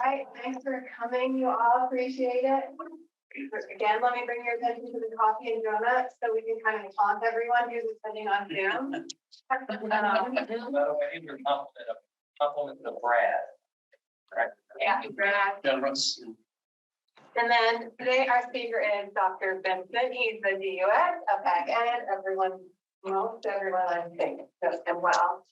right, thanks for coming. You all appreciate it. Again, let me bring your attention to the coffee and donuts so we can kind of taunt everyone who's attending on Zoom. Compliment to Brad. Right. Yeah, Brad. Generous. And then today our speaker is Dr. Vincent. He's the DUS of Ag Ed. Most everyone I think knows him well.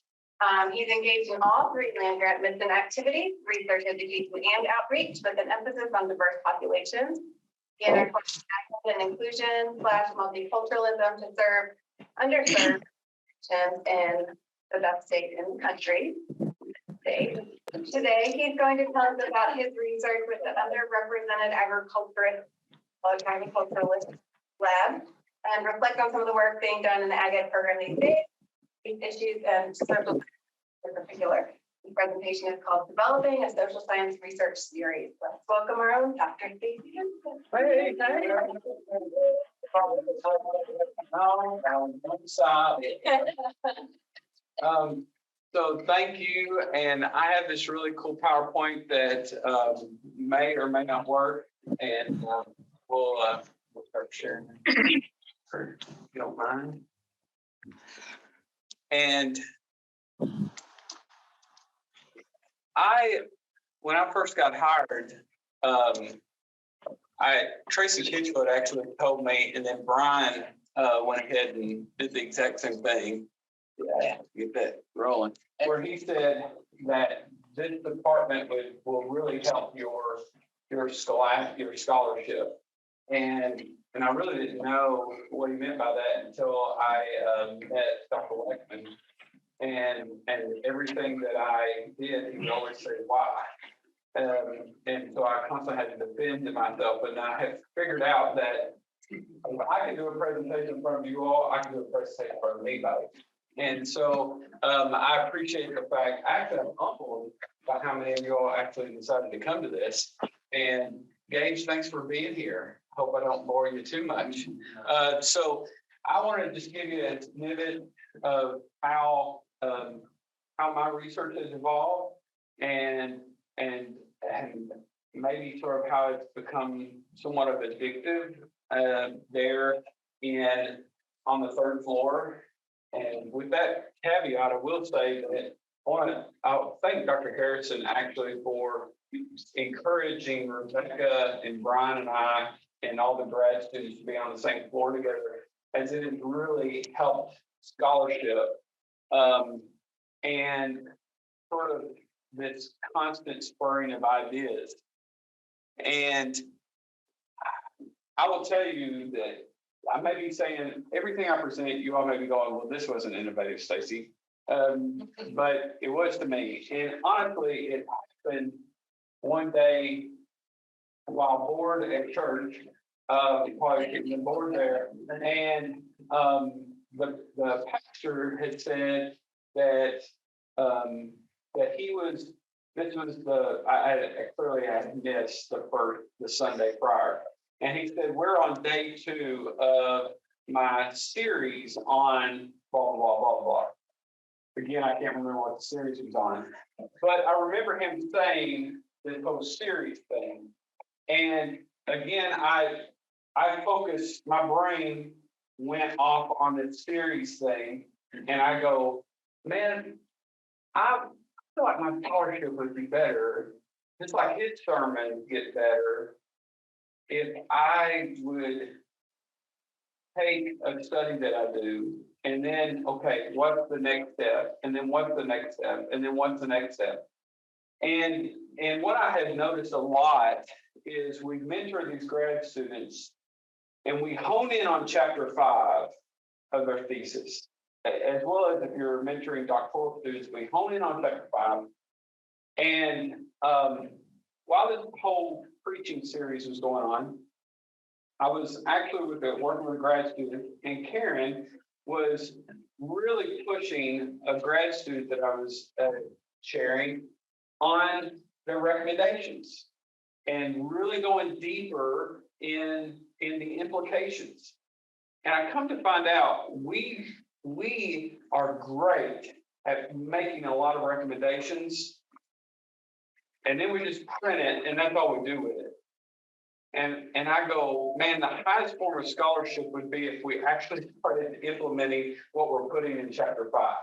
He's engaged in all three land grant mission activities, research, education, and outreach, with an emphasis on diverse populations. He entertains access and inclusion / multiculturalism to serve underserved nations in the best state in the country. Today, he's going to tell us about his research with the Underrepresented Agriculturalists Lab and reflect on some of the work being done in the Ag Ed program these days, these issues, and social in particular. The presentation is called Developing a Social Science Research Series. Let's welcome our own Dr. Stacy. Hey, so thank you, and I have this really cool PowerPoint that may or may not work, and we'll start sharing it, if you don't mind. And when I first got hired, Tracy Kitchfoot actually told me, and then Brian went ahead and did the exact same thing. Yeah, get that rolling. Where he said that this department will really help your scholarship, and I really didn't know what he meant by that until I met Dr. Leckman, and everything that I did, he would always say why, and so I constantly had to defend myself, and I have figured out that if I can do a presentation in front of you all, I can do a presentation in front of anybody. And so I appreciate the fact, actually I'm humbled by how many of you all actually decided to come to this. And Gage, thanks for being here. Hope I don't bore you too much. So I want to just give you a snippet of how my research has evolved and maybe sort of how it's become somewhat of addictive there on the third floor. And with that caveat, I will say that I'll thank Dr. Harrison actually for encouraging Rebecca and Brian and I and all the grad students to be on the same floor together, as it has really helped scholarship and sort of this constant spurring of ideas. And I will tell you that I may be saying everything I present, you all may be going, well, this wasn't innovative, Stacy. But it was to me. And honestly, it happened one day while bored at church, probably getting bored there. And the pastor had said that he was, clearly I missed the Sunday prior. And he said, we're on day 2 of my series on blah, blah, blah, blah. Again, I can't remember what the series was on. But I remember him saying this whole series thing. And again, I focused, my brain went off on the series thing. And I go, man, I feel like my scholarship would be better, just like his sermon get better, if I would take a study that I do and then, okay, what's the next step? And then what's the next step? And then what's the next step? And what I have noticed a lot is we mentor these grad students and we hone in on chapter 5 of their thesis, as well as if you're mentoring doctoral students, we hone in on chapter 5. And while this whole preaching series was going on, I was actually working with a grad student, and Karen was really pushing a grad student that I was sharing on their recommendations and really going deeper in the implications. And I come to find out we are great at making a lot of recommendations, And then we just print it, and that's all we do with it. And I go, man, the highest form of scholarship would be if we actually started implementing what we're putting in chapter 5.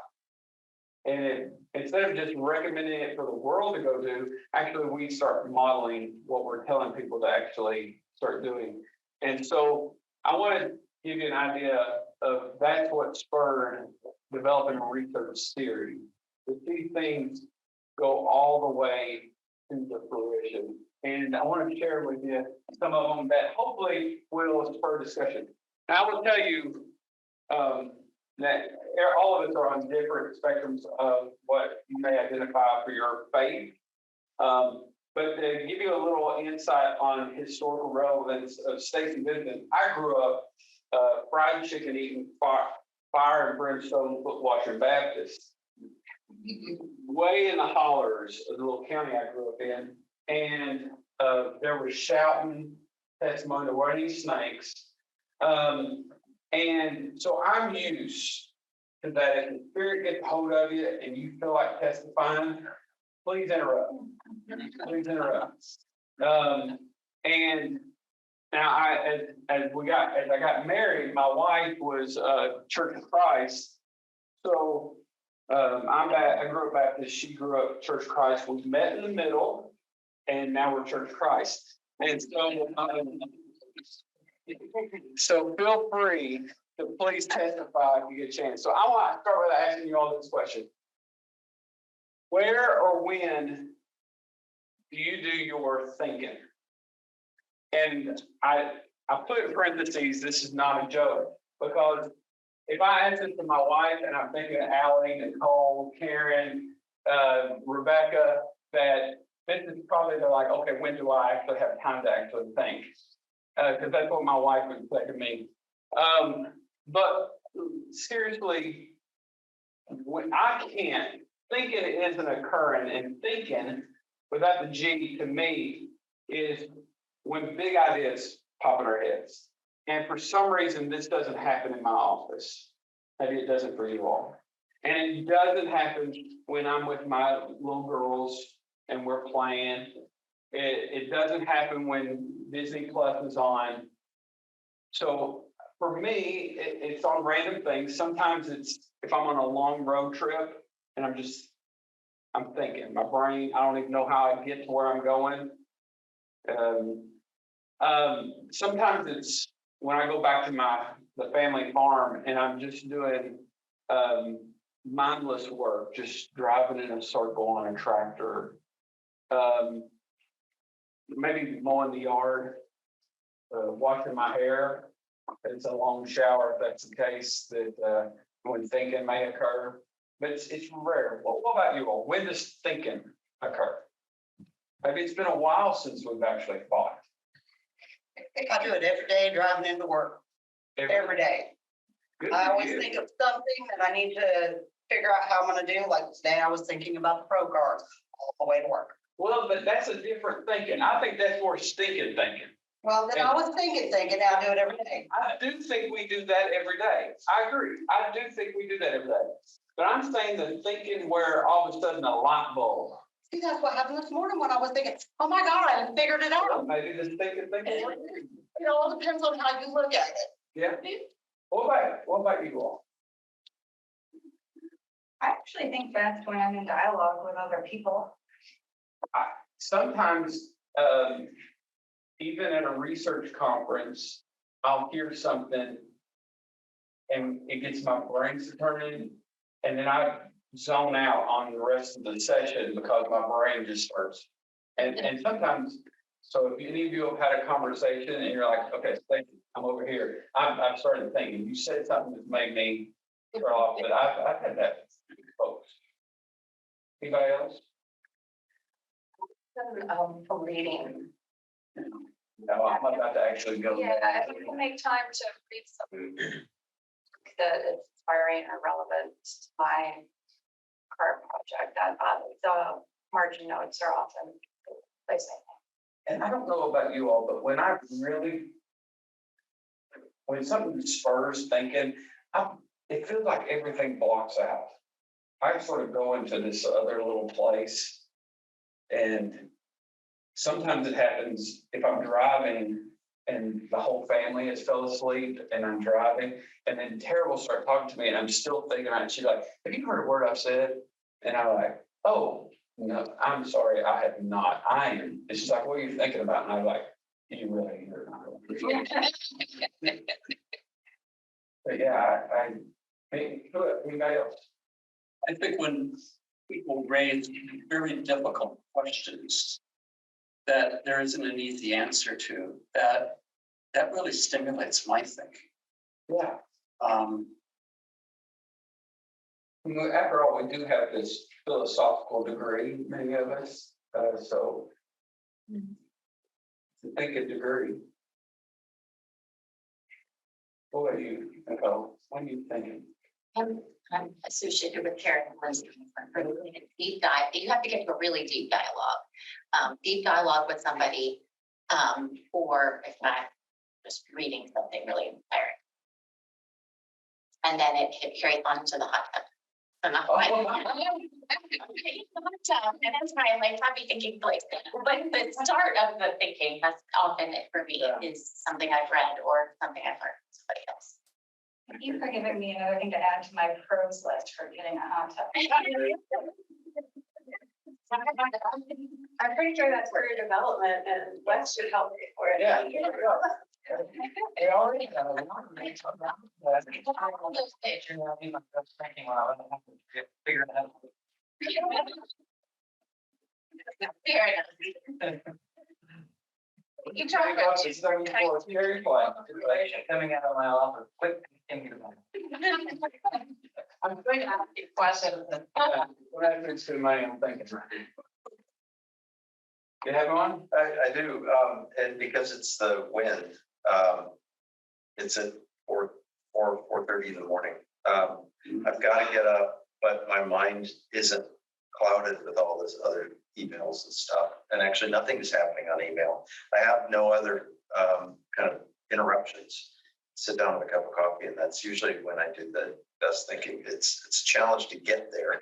And instead of just recommending it for the world to go do, actually we start modeling what we're telling people to actually start doing. And so I want to give you an idea of that's what spurred developing a research series. That these things go all the way to the fruition. And I want to share with you some of them that hopefully will spur discussion. Now, I will tell you that all of us are on different spectrums of what you may identify for your faith. But to give you a little insight on historical relevance of Stacy Vincent, I grew up fried chicken eating fire and brimstone foot washing Baptist. Way in the hollers of the little county I grew up in. And there was shouting, testimony, there weren't any snakes. And so I'm used to that. If the spirit gets hold of you and you feel like testifying, please interrupt. Please interrupt. And now as I got married, my wife was Church of Christ. So I grew up Baptist, she grew up Church of Christ. We met in the middle, and now we're Church of Christ. And so feel free to please testify if you get a chance. So I want to start with asking you all this question. Where or when do you do your thinking? And I put in parentheses, this is not a joke, because if I ask this to my wife and I'm thinking of Allie, Nicole, Karen, Rebecca, that this is probably they're like, okay, when do I actually have time to actually think? Because that's what my wife would say to me. But seriously, when I can't, thinking isn't occurring, and thinking without the G to me is when big ideas pop in our heads. And for some reason, this doesn't happen in my office. Maybe it doesn't for you all. And it doesn't happen when I'm with my little girls and we're playing. It doesn't happen when Disney Plus is on. So for me, it's on random things. Sometimes it's if I'm on a long road trip and I'm thinking, my brain, I don't even know how I get to where I'm going. Sometimes it's when I go back to the family farm and I'm just doing mindless work, just driving in a circle on a tractor, maybe mowing the yard, washing my hair. It's a long shower if that's the case, that when thinking may occur, but it's rare. Well, what about you all? When does thinking occur? Maybe it's been a while since we've actually thought. I do it every day driving into work. Every day. Good I always you. think of something that I need to figure out how I'm going to do. Like today, I was thinking about the pro cards all the way to work. Well, but that's a different thinking. I think that's more stinking thinking. Well, then I was thinking, now I do it every day. I do think we do that every day. I agree. I do think we do that every day. But I'm saying the thinking where all of a sudden a light bulb. See, that's what happened this morning when I was thinking, oh my God, I figured it out. Maybe this thinking. It all depends on how you look at it. Yeah. What about you all? I actually think that's when I'm in dialogue with other people. Sometimes, even at a research conference, I'll hear something and it gets my brain to turning, and then I zone out on the rest of the session because my brain just starts. And sometimes, so if any of you have had a conversation and you're like, okay, Stacy, I'm over here. I've started thinking. You said something that made me throw off, but I've had that with folks. Anybody else? For reading. No, I'm about to actually go. Yeah, if you can make time to read something that is inspiring or relevant to my current project, that the margin notes are often placing. And I don't know about you all, but when something spurs thinking, it feels like everything blocks out. I sort of go into this other little place And sometimes it happens if I'm driving and the whole family has fell asleep and I'm driving, and then Tara will start talking to me and I'm still thinking about it. She's like, have you heard a word I've said? And I'm like, oh, no, I'm sorry, I have not. I am. And she's like, what are you thinking about? And I'm like, you really are not. But yeah, anybody else? I think when people raise very difficult questions that there isn't an easy answer to, that really stimulates my thinking. Yeah. Um, After all, we do have this philosophical degree, many of us, so to think a degree. What are you, what are you thinking? I'm associated with Karen Lindsay for doing a deep dive. You have to get to a really deep dialogue. Deep dialogue with somebody, or if not, just reading something really inspiring. And then it carries on to the hot tub. So not quite. And that's my like happy thinking place. But the start of the thinking has often for me is something I've read or something I've heard from somebody else. You've given me another thing to add to my pros list for getting a hot tub. I'm pretty sure that's career development and Wes should help me for it. Yeah. They already have figure it out. Fair enough. You talk about It's very flat. Coming out of my office, quick thinking about it. I'm thinking of a question. What happens to money I'm thinking? You have one? I do, and because it's the wind, it's at 4:30 in the morning. I've got to get up, but my mind isn't clouded with all this other emails and stuff. And actually, nothing is happening on email. I have no other kind of interruptions. Sit down with a cup of coffee, and that's usually when I do the best thinking. It's a challenge to get there.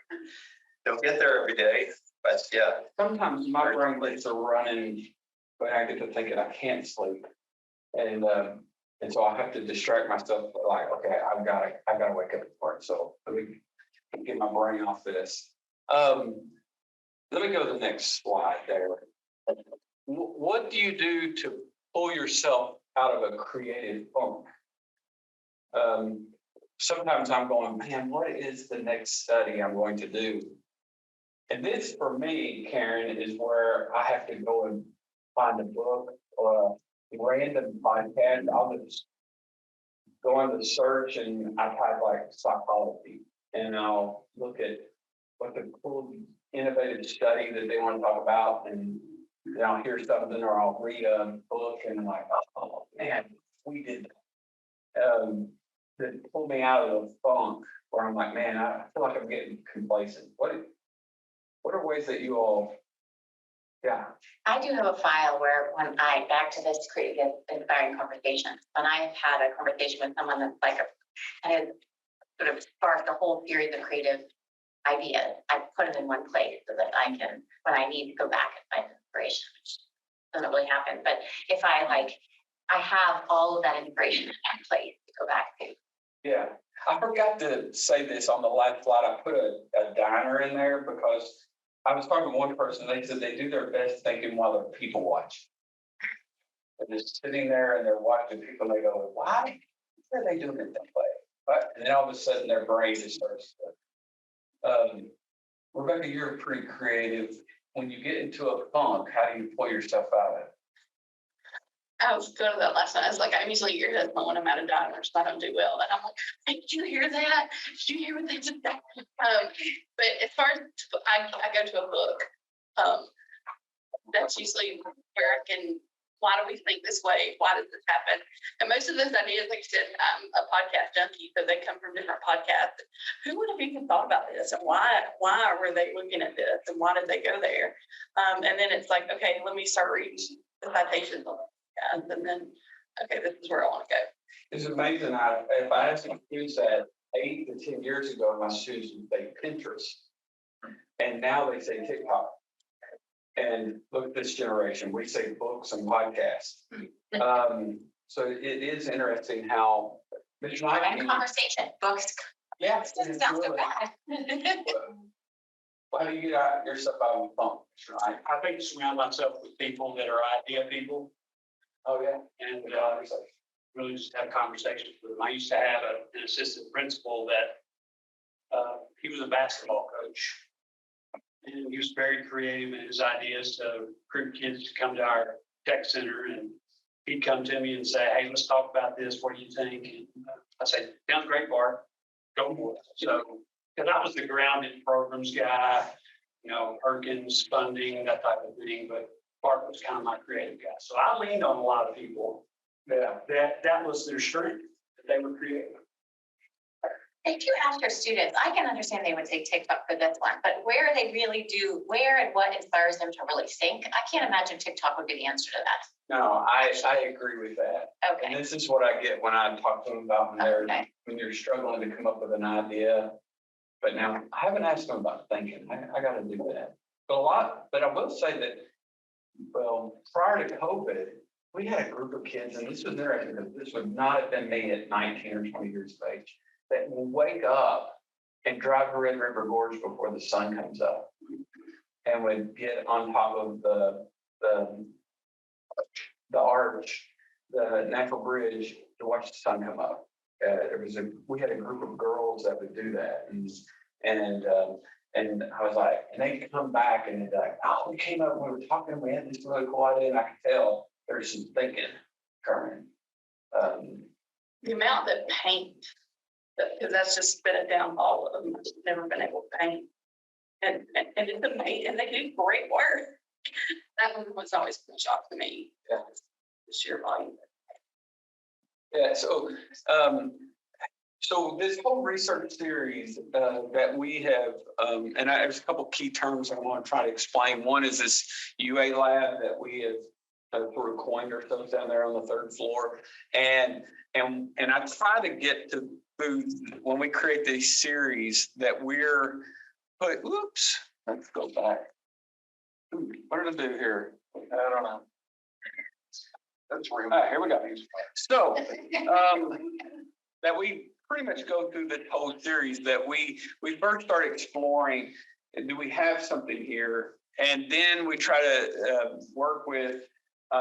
Don't get there every day, but yeah. Sometimes my brain gets a running when I get to thinking I can't sleep. And so I have to distract myself like, okay, I've got to wake up for it. So let me get my brain off this. Let me go to the next slide there. What do you do to pull yourself out of a creative funk? Sometimes I'm going, man, what is the next study I'm going to do? And this for me, Karen, is where I have to go and find a book or a random podcast. I'll just go into the search and I type like psychology and I'll look at what the cool innovative study that they want to talk about, and then I'll hear something or I'll read a book and I'm like, oh man, we did that. That pulled me out of the funk where I'm like, man, I feel like I'm getting complacent. What are ways that you all, yeah. I do have a file where when back to this creative inspiring conversations, when I've had a conversation with someone that's like and it sort of sparked a whole series of creative ideas, I put them in one place so that I can, when I need to go back and find inspiration, which doesn't really happen. But if I have all of that inspiration in that place to go back to. Yeah, I forgot to say this on the last slide. I put a diner in there because I was talking to one person. They said they do their best thinking while they're people watching. They're just sitting there and they're watching people and they go, why are they doing it that way? But, and then all of a sudden their brain just starts to, Rebecca, you're pretty creative. When you get into a funk, how do you pull yourself out of it? I was going to that last night. I was like, I'm usually irritated when I'm at a diner, so I don't do well. And I'm like, hey, did you hear that? Did you hear what they just said? But as far as I go to a book, that's usually where I can, why do we think this way? Why does this happen? And most of those ideas, like you said, I'm a podcast junkie, so they come from different podcasts. Who would have even thought about this? And why were they looking at this? And why did they go there? And then it's like, okay, let me start reading the citations on it. And then, okay, this is where I want to go. It's amazing. If I had some students that 8 to 10 years ago, my students would say Pinterest, and now they say TikTok. And look at this generation, we say books and podcasts. So it is interesting how. And conversation, books. Yeah. Doesn't sound so bad. How do you get yourself out of the phone, right? I think surround myself with people that are idea people Oh, yeah. and really just have conversations with them. I used to have an assistant principal that he was a basketball coach. And he was very creative in his ideas to recruit kids to come to our tech center. And he'd come to me and say, hey, let's talk about this. What do you think? And I say, sounds great, Bart. Go for it. So, because I was the grounded programs guy, you know, Perkins funding, that type of thing. But Bart was kind of my creative guy. So I leaned on a lot of people that was their strength, that they were creative. If you ask your students, I can understand they would say TikTok for this one, but where and what inspires them to really think? I can't imagine TikTok would be the answer to that. No, I agree with that. And Okay. this is what I get when I talk to them about when you're struggling to come up with an idea. But now I haven't asked them about thinking. I got to do that. But I will say that, well, prior to COVID, we had a group of kids, and this was interesting because this would not have been me at 19 or 20 years of age, that will wake up and drive to Red River Gorge before the sun comes up, and would get on top of the arch, the natural bridge, to watch the sun come up. We had a group of girls that would do that, and I was like, and they'd come back and they'd be like, oh, we came up, we were talking, we had this really cool idea, and I could tell there's some thinking occurring. The amount that paint, because that's just been a downfall of them. I've never been able to paint. And it's amazing, and they do great work. That one was always a shock to me. Yeah. The sheer volume. Yeah, so this whole research series that we have, and there's a couple key terms I want to try to explain. One is this UA lab that we have sort of coined ourselves down there on the third floor, and I try to get to food when we create these series that we're put. Whoops, let's go back. What did I do here? I don't know. That's where here we go. So that we pretty much go through the whole series that we first start exploring. Do we have something here? And then we try to work with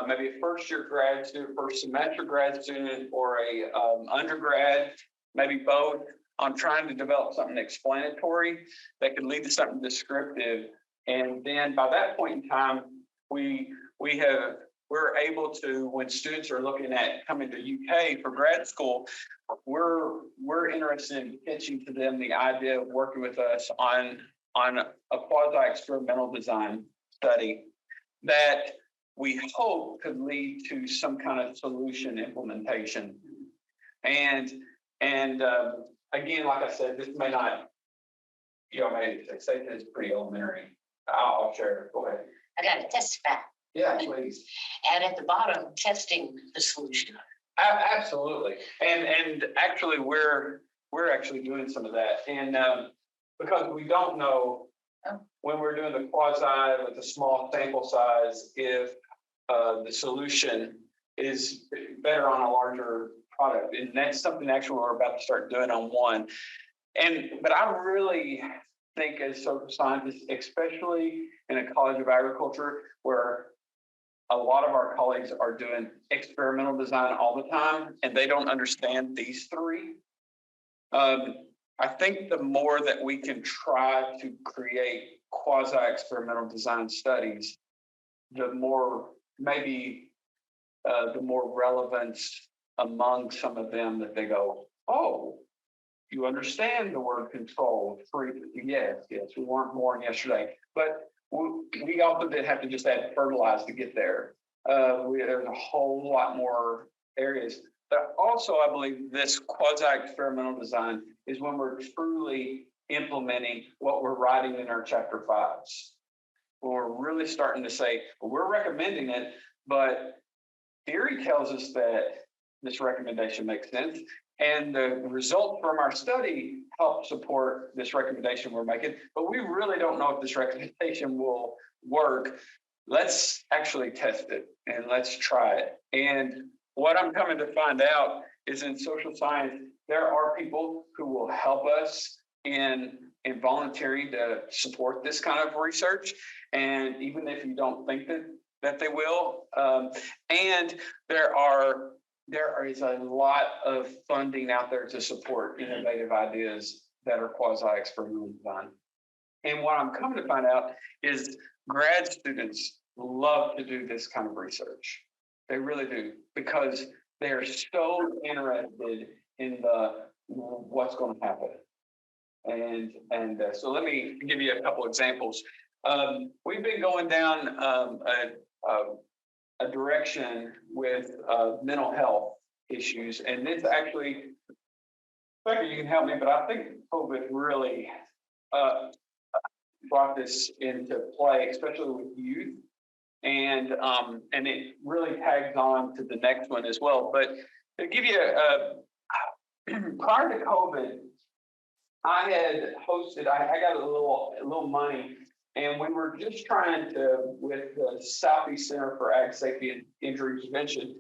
maybe a first year grad student, first semester grad student, or a undergrad, maybe both, on trying to develop something explanatory that could lead to something descriptive. And then by that point in time, we're able to, when students are looking at coming to UK for grad school, we're interested in pitching to them the idea of working with us on a quasi-experimental design study that we hope could lead to some kind of solution implementation. And again, like I said, this may not, may say it's pretty elementary. I'll share. Go ahead. I got a test fact. Yeah, please. And at the bottom, testing the solution. Absolutely. And actually, we're actually doing some of that. And because we don't know when we're doing the quasi with a small sample size, if the solution is better on a larger product. And that's something actually we're about to start doing on one. But I really think as social scientists, especially in a College of Agriculture, where a lot of our colleagues are doing experimental design all the time, and they don't understand these three. I think the more that we can try to create quasi-experimental design studies, the more relevance among some of them that they go, oh, you understand the word control. Yes, we weren't born yesterday. But we also did have to just add fertilize to get there. There's a whole lot more areas. But also, I believe this quasi-experimental design is when we're truly implementing what we're writing in our chapter 5s. We're really starting to say, well, we're recommending it, but theory tells us that this recommendation makes sense. And the results from our study help support this recommendation we're making, but we really don't know if this recommendation will work let's actually test it and let's try it. And what I'm coming to find out is in social science, there are people who will help us in volunteering to support this kind of research. And even if you don't think that they will, and there is a lot of funding out there to support innovative ideas that are quasi-experimental design. And what I'm coming to find out is grad students love to do this kind of research. They really do, because they are so interested in what's going to happen. And so let me give you a couple examples. We've been going down a direction with mental health issues, and this actually, Becky, you can help me, but I think COVID really brought this into play, especially with youth, and it really tags on to the next one as well. But to give you prior to COVID, I had hosted. I got a little money, and we were just trying to, with the Southeast Center for Ag Safety and Injury Prevention,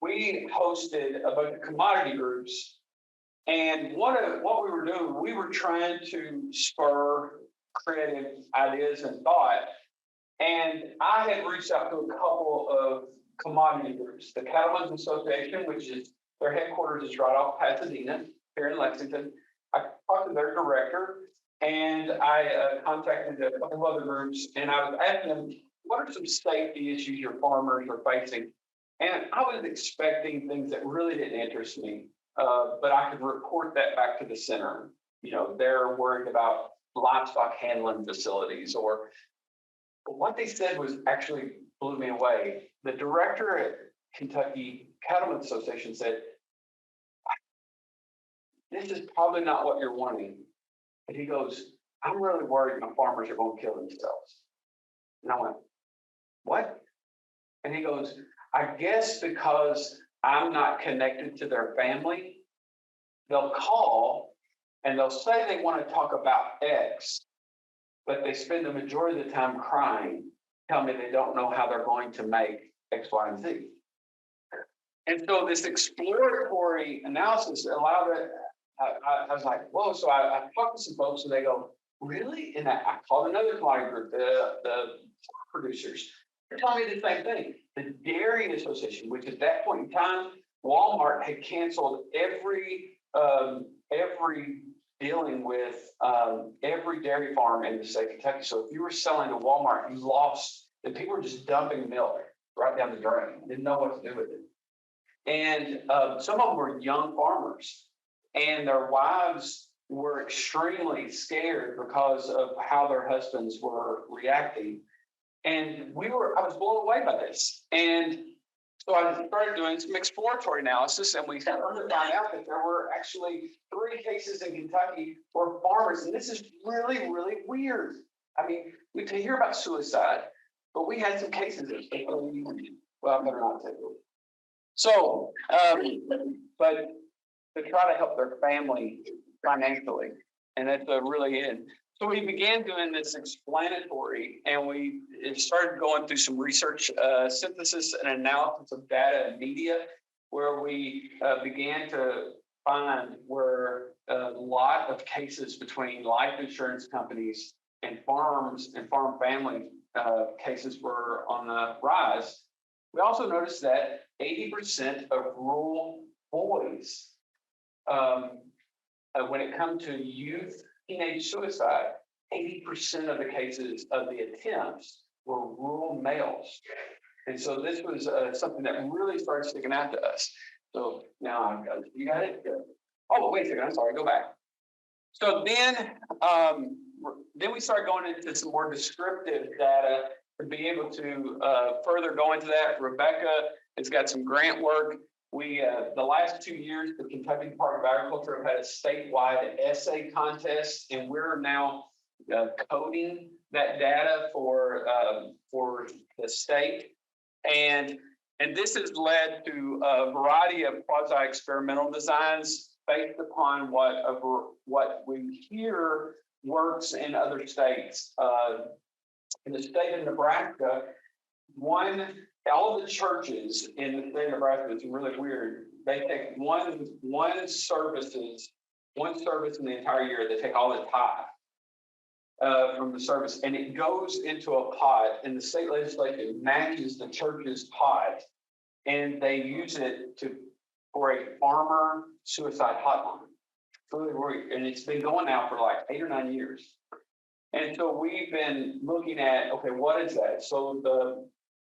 we hosted a bunch of commodity groups. And what we were doing, we were trying to spur creative ideas and thought. And I had reached out to a couple of commodity groups, the Cattlemen's Association, which is their headquarters is right off Pasadena here in Lexington. I talked to their director, and I contacted a couple of other groups, and I was asking them, what are some safety issues your farmers are facing? And I was expecting things that really didn't interest me, but I could report that back to the center. You know, they're worried about livestock handling facilities, or what they said was actually blew me away. The director at Kentucky Cattlemen's Association said, this is probably not what you're wanting. And he goes, I'm really worried my farmers are going to kill themselves. And I went, what? And he goes, I guess because I'm not connected to their family, they'll call and they'll say they want to talk about X, but they spend the majority of the time crying, tell me they don't know how they're going to make X, Y, and Z. And so this exploratory analysis allowed it. I was like, whoa. So I talked to some folks, and they go, really? And I called another commodity group, the producers. They're telling me the same thing. The Dairy Association, which at that point in time, Walmart had canceled every dealing with every dairy farm in the state of Kentucky. So if you were selling to Walmart, you lost, and people were just dumping milk right down the drain. Didn't know what to do with it. And some of them were young farmers, and their wives were extremely scared because of how their husbands were reacting. And I was blown away by this. And so I started doing some exploratory analysis, and we found out that there were actually 3 cases in Kentucky where farmers, and this is really, really weird. I mean, we can hear about suicide, but we had some cases of people, well, I better not take it. So, but to try to help their family financially, and that's really it. So we began doing this explanatory, and we started going through some research, synthesis and analysis of data and media, where we began to find where a lot of cases between life insurance companies and farms and farm family cases were on the rise. We also noticed that 80% of rural boys, when it comes to youth teenage suicide, 80% of the cases of the attempts were rural males. And so this was something that really started sticking out to us. So now you got it? Oh, but wait a second, I'm sorry, go back. So then we started going into some more descriptive data to be able to further go into that. Rebecca has got some grant work. We, the last 2 years, the Kentucky Department of Agriculture have had a statewide essay contest, and we're now coding that data for the state. And this has led to a variety of quasi-experimental designs based upon what we hear works in other states. In the state of Nebraska, all the churches in the state of Nebraska, it's really weird. They take one service in the entire year. They take all the tithe from the service, and it goes into a pot, and the state legislature matches the church's pot, and they use it for a farmer suicide hotline. And it's been going now for like 8 or 9 years. And so we've been looking at, okay, what is that? So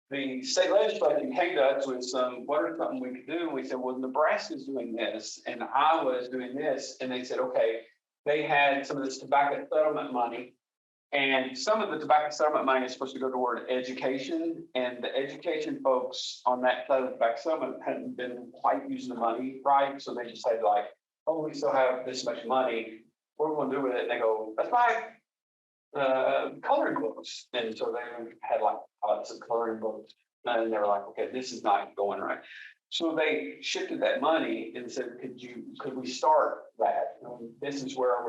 the state legislature came to us with what are something we could do? And we said, well, Nebraska's doing this and Iowa's doing this. And they said, okay, they had some of this tobacco settlement money. And some of the tobacco settlement money is supposed to go toward education. And the education folks on that side of the tobacco settlement hadn't been quite using the money right. So they just said like, oh, we still have this much money. What are we going to do with it? And they go, let's buy coloring books. And so they had like lots of coloring books. And they were like, okay, this is not going right. So they shifted that money and said, could we start that? And this is where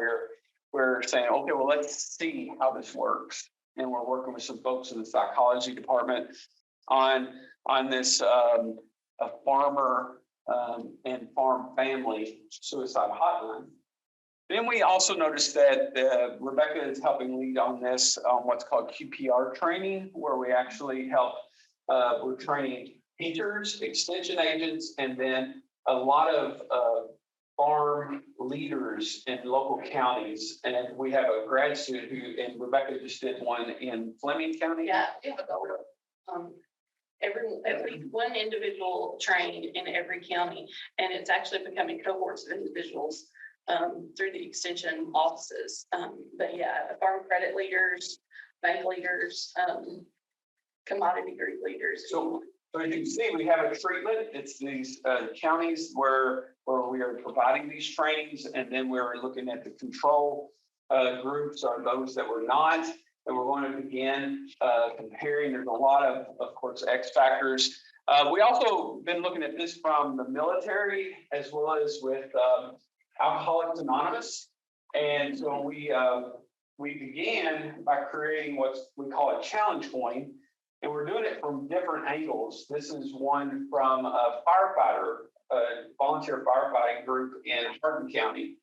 we're saying, okay, well, let's see how this works. And we're working with some folks in the psychology department on this a farmer and farm family suicide hotline. Then we also noticed that Rebecca is helping lead on this, what's called QPR training, where we actually help, we're training teachers, extension agents, and then a lot of farm leaders in local counties. And we have a grad student and Rebecca just did one in Fleming County. Yeah, we have a goal. At least one individual trained in every county, and it's actually becoming cohorts of individuals through the extension offices. But yeah, farm credit leaders, bank leaders, commodity group leaders. So as you can see, we have a treatment. It's these counties where we are providing these trainings, and then we're looking at the control groups are those that were not. And we're going to begin comparing. There's a lot of course, X factors. We also been looking at this from the military as well as with Alcoholics Anonymous. And so we began by creating what we call a challenge coin. And we're doing it from different angles. This is one from a firefighter, a volunteer firefighting group in Hardin County.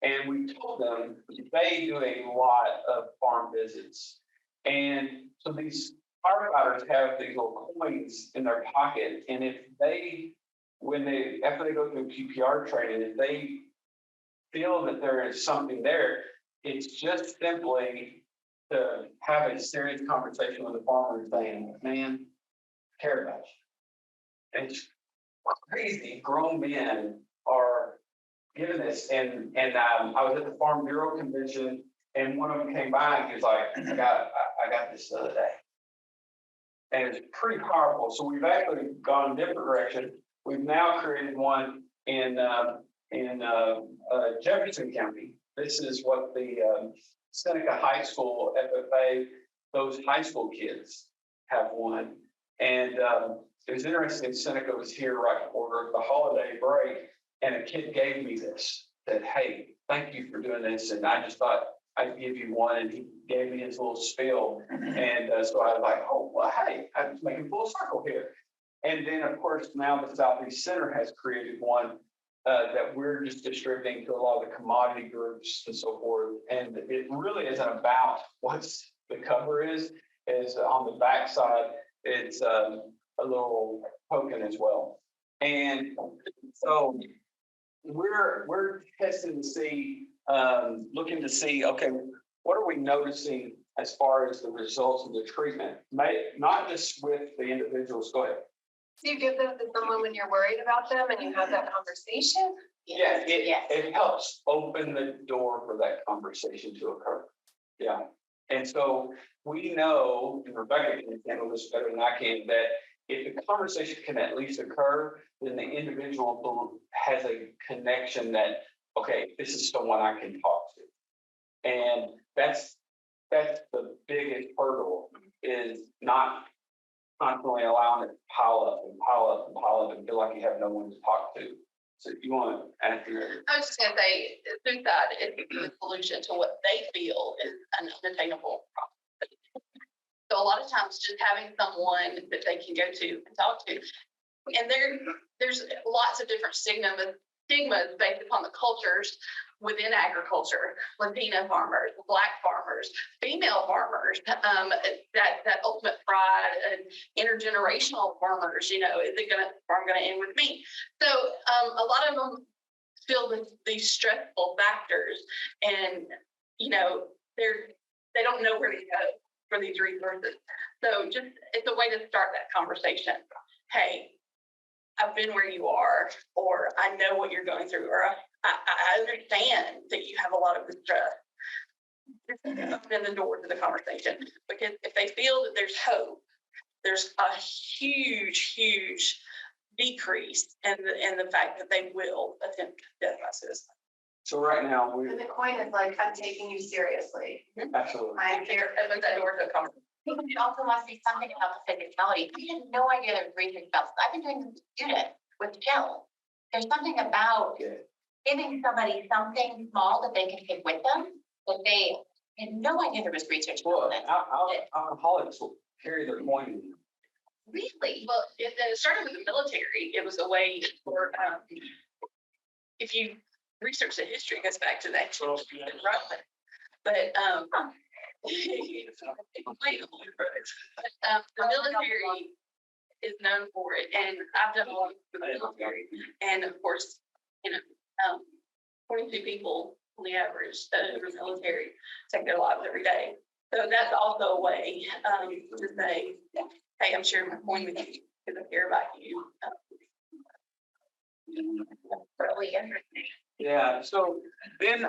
And we told them they do a lot of farm visits. And so these firefighters have these little coins in their pocket. And if after they go through QPR training, if they feel that there is something there, it's just simply to have a serious conversation with the farmer saying, man, I care about you. It's crazy. Grown men are given this. And I was at the Farm Bureau convention, and one of them came by and he was like, I got this the other day. And it's pretty powerful. So we've actually gone a different direction. We've now created one in Jefferson County. This is what the Seneca High School FFA, those high school kids have one. And it was interesting, Seneca was here right before the holiday break, and a kid gave me this, said, hey, thank you for doing this. And I just thought I'd give you one, and he gave me his little spiel. And so I was like, oh, well, hey, I'm making full circle here. And then, of course, now the Southeast Center has created one that we're just distributing to a lot of the commodity groups and so forth. And it really isn't about what the cover is on the backside, it's a little token as well. And so we're testing to see, looking to see, okay, what are we noticing as far as the results of the treatment? Not just with the individuals. Go ahead. So you give them to someone when you're worried about them and you have that conversation? Yeah, it helps open the door for that conversation to occur. Yeah. And so we know, and Rebecca can handle this better than I can, that if the conversation can at least occur, then the individual has a connection that, okay, this is someone I can talk to. And that's the biggest hurdle, is not constantly allowing it to pile up and pile up and pile up and feel like you have no one to talk to. So if you want to add to your... I was just going to say, suicide is the solution to what they feel is an unattainable problem. So a lot of times just having someone that they can go to and talk to. And there's lots of different stigmas based upon the cultures within agriculture, Latina farmers, Black farmers, female farmers, that ultimate pride and intergenerational farmers, is it farm gonna end with me? So a lot of them feel these stressful factors, and they don't know where to go for these resources. So it's a way to start that conversation. Hey, I've been where you are, or I know what you're going through, or I understand that you have a lot of distress. Open the door to the conversation, because if they feel that there's hope, there's a huge decrease in the fact that they will attempt death by suicide. So right now, And the coin is like, I'm taking you seriously. absolutely. I'm here. Open that door to the conversation. I think you also want to say something about the physicality. We had no idea there was research about this. I've been doing this with students with gel. There's something about giving somebody something small that they can take with them, that they had no idea there was research Well, about this. alcoholics will carry their coin. Really? Well, it started with the military. It was a way for, if you research the history, it goes back to that. But the military is known for it, and I've done a lot with the military. And of course, 22 people on the average that are in the military take their lives every day. So that's also a way to say, hey, I'm sharing my coin with you because I care about you. Really interesting. Yeah, so then,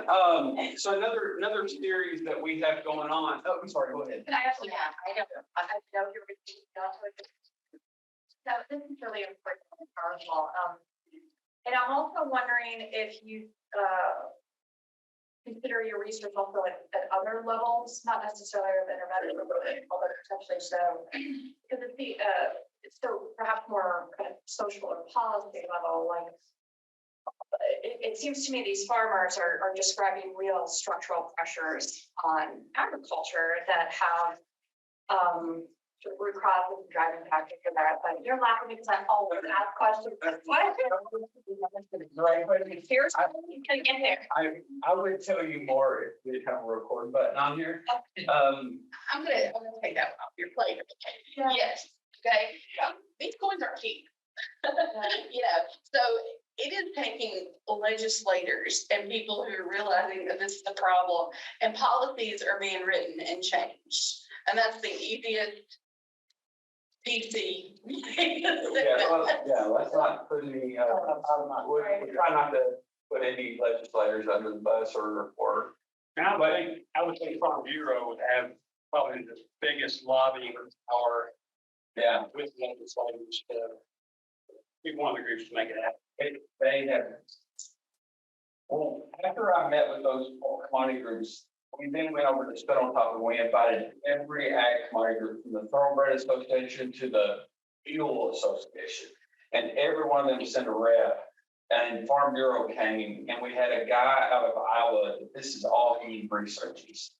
so another series that we have going on. Oh, I'm sorry, go ahead. Can I ask you? Yeah, I don't. I know you're so this is really important and powerful. And I'm also wondering if you consider your research also at other levels, not necessarily of intermediate, but potentially so, because it's still perhaps more kind of social or policy level. Like it seems to me these farmers are describing real structural pressures on agriculture that have root causes and driving factors for that. But you're laughing because I always ask questions. Here's how you can get there. I would tell you more if we have a record button on here. I'm gonna take that one off your plate. Okay. Yeah. Yes. Okay. These coins are cheap. So it is taking legislators and people who are realizing that this is a problem, and policies are being written and changed. And that's the easiest PC. Let's not put any, we try not to put any legislators under the bus or. And I would think Farm Bureau would have probably the biggest lobbying power. Yeah. With legislators to be one of the groups to make it happen. They have. Well, after I met with those commodity groups, we then went over to Spit on Top and we invited every ag commodity group from the Thoroughbred Association to the Fuel Association. And every one of them sent a rep, and Farm Bureau came, and we had a guy out of Iowa, this is all he researches.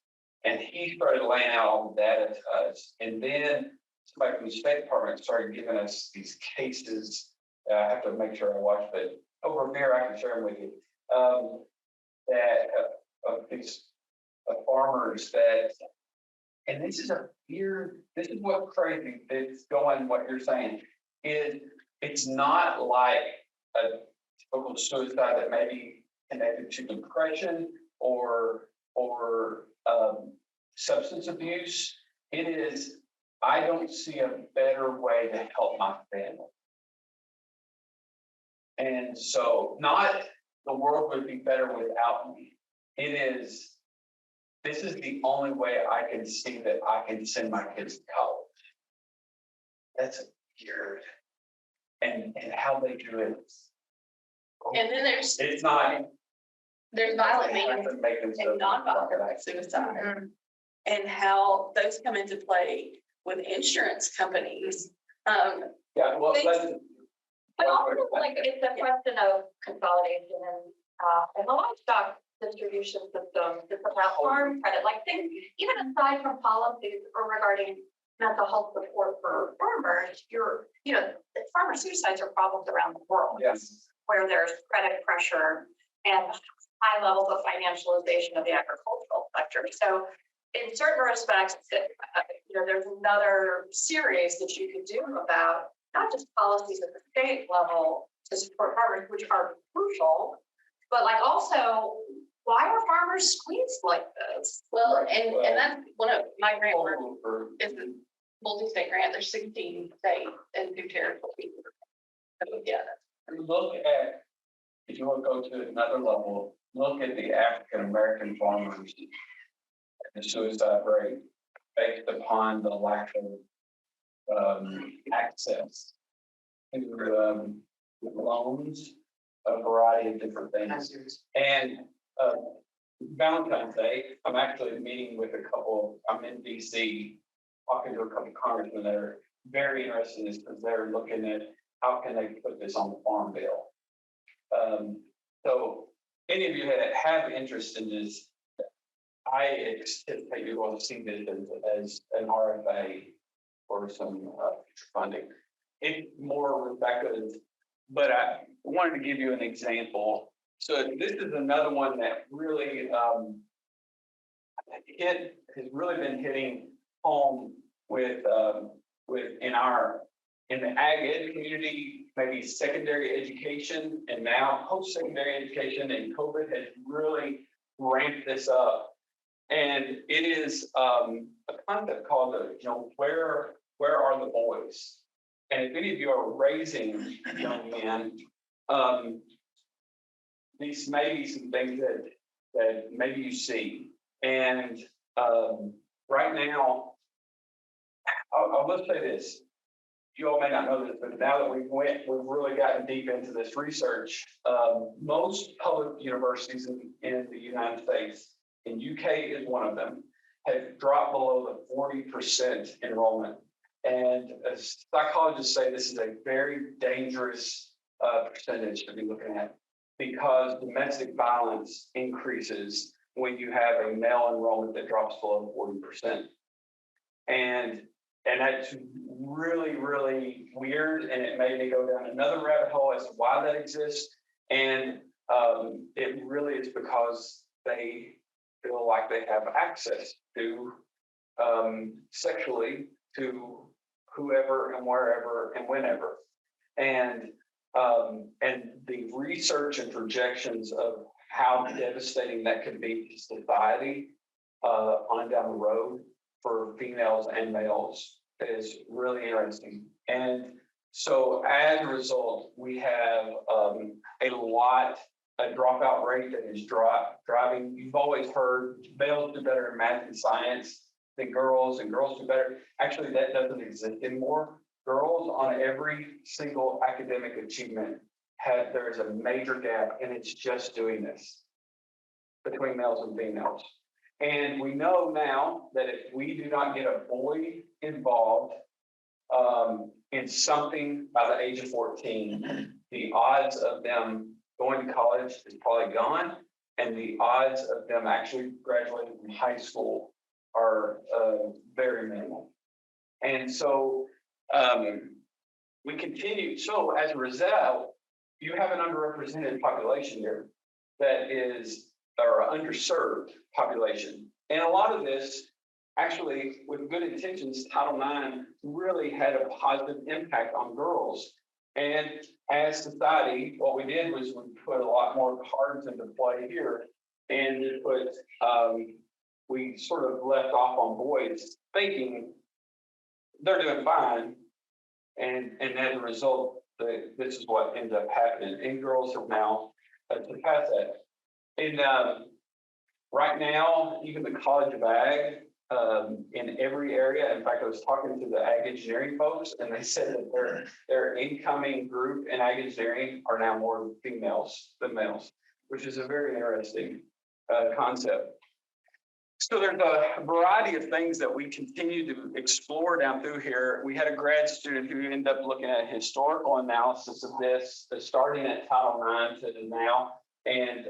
And he started laying out all the data to us. And then somebody from the State Department started giving us these cases. I have to make sure I watch, but over here I can share them with you. Of these farmers that, and this is what's crazy. It's going, what you're saying is it's not like a typical suicide that may be connected to depression or substance abuse. It is, I don't see a better way to help my family. And so not the world would be better without me. This is the only way I can see that I can send my kids to college. That's weird. And how they do it. And then there's Not. violent means and non-violent suicide, and how those come into play with insurance companies. Yeah, well, But also, like, it's a question of consolidation and the livestock distribution system. It's about farm credit, like things, even aside from policies or regarding mental health support for farmers, farmer suicides are problems around the world. Yes. Where there's credit pressure and high levels of financialization of the agricultural sector. So in certain respects, there's another series that you could do about not just policies at the state level to support farmers, which are crucial, but like also, why are farmers squeezed like this? Well, and that's one of my grant work is the multi-state grant. There's 16 states and 2 territories. So, yeah. Look at, if you want to go to another level, look at the African American farmers and the suicide rate based upon the lack of access to loans, a variety of different things. And Valentine's Day, I'm actually meeting with a couple, I'm in DC, talking to a couple of congressmen that are very interested in this because they're looking at how can they put this on the farm bill. So any of you that have interest in this, I anticipate you will see this as an RFA or some future funding. It more Rebecca's, but I wanted to give you an example. So this is another one that really has really been hitting home with in the ag ed community, maybe secondary education, and now post-secondary education, and COVID has really ramped this up. And it is a concept called where are the boys? And if any of you are raising young men, these may be some things that maybe you see. And right now, I will say this. You all may not know this, but now that we've really gotten deep into this research. Most public universities in the United States, and UK is one of them, have dropped below the 40% enrollment. And as psychologists say, this is a very dangerous percentage to be looking at because domestic violence increases when you have a male enrollment that drops below 40%. And that's really, really weird. And it made me go down another rabbit hole as to why that exists. And it really is because they feel like they have access to sexually to whoever and wherever and whenever. And the research and projections of how devastating that could be to society on down the road for females and males is really interesting. And so as a result, we have a dropout rate that is driving. You've always heard males do better in math and science than girls, and girls do better. Actually, that doesn't exist anymore. Girls on every single academic achievement there's a major gap, and it's just doing this between males and females. And we know now that if we do not get a boy involved in something by the age of 14, the odds of them going to college is probably gone, and the odds of them actually graduating from high school are very minimal. And so we continue. So as a result, you have an underrepresented population here that is, or underserved population. And a lot of this, actually, with good intentions, Title IX really had a positive impact on girls. And as society, what we did was we put a lot more cards into play here, and we sort of left off on boys, thinking they're doing fine, and as a result, this is what ends up happening. And girls have now surpassed that. And right now, even the College of Ag in every area. In fact, I was talking to the ag engineering folks, and they said that their incoming group in ag engineering are now more females than males, which is a very interesting concept. So there's a variety of things that we continue to explore down through here. We had a grad student who ended up looking at historical analysis of this, starting at Title IX to now. And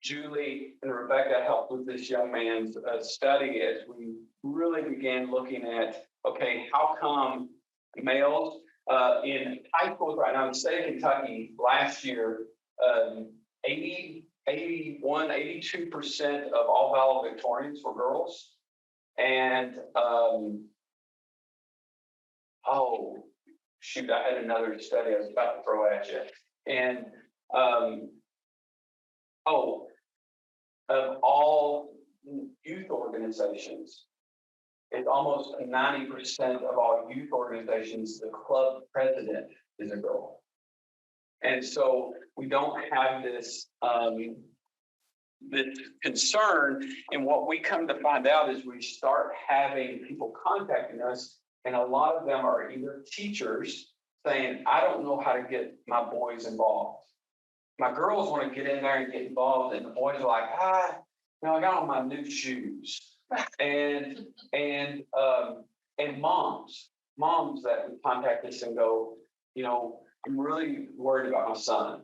Julie and Rebecca helped with this young man's study as we really began looking at okay, how come males in high schools right now in the state of Kentucky last year, 82% of all valedictorians were girls. And, oh, shoot, I had another study I was about to throw at you. And, of all youth organizations, it's almost 90% of all youth organizations, the club president is a girl. And so we don't have this, this concern. And what we come to find out is we start having people contacting us, and a lot of them are either teachers saying, I don't know how to get my boys involved. My girls want to get in there and get involved, and the boys are like, I got on my new shoes. And moms that would contact us and go, I'm really worried about my son.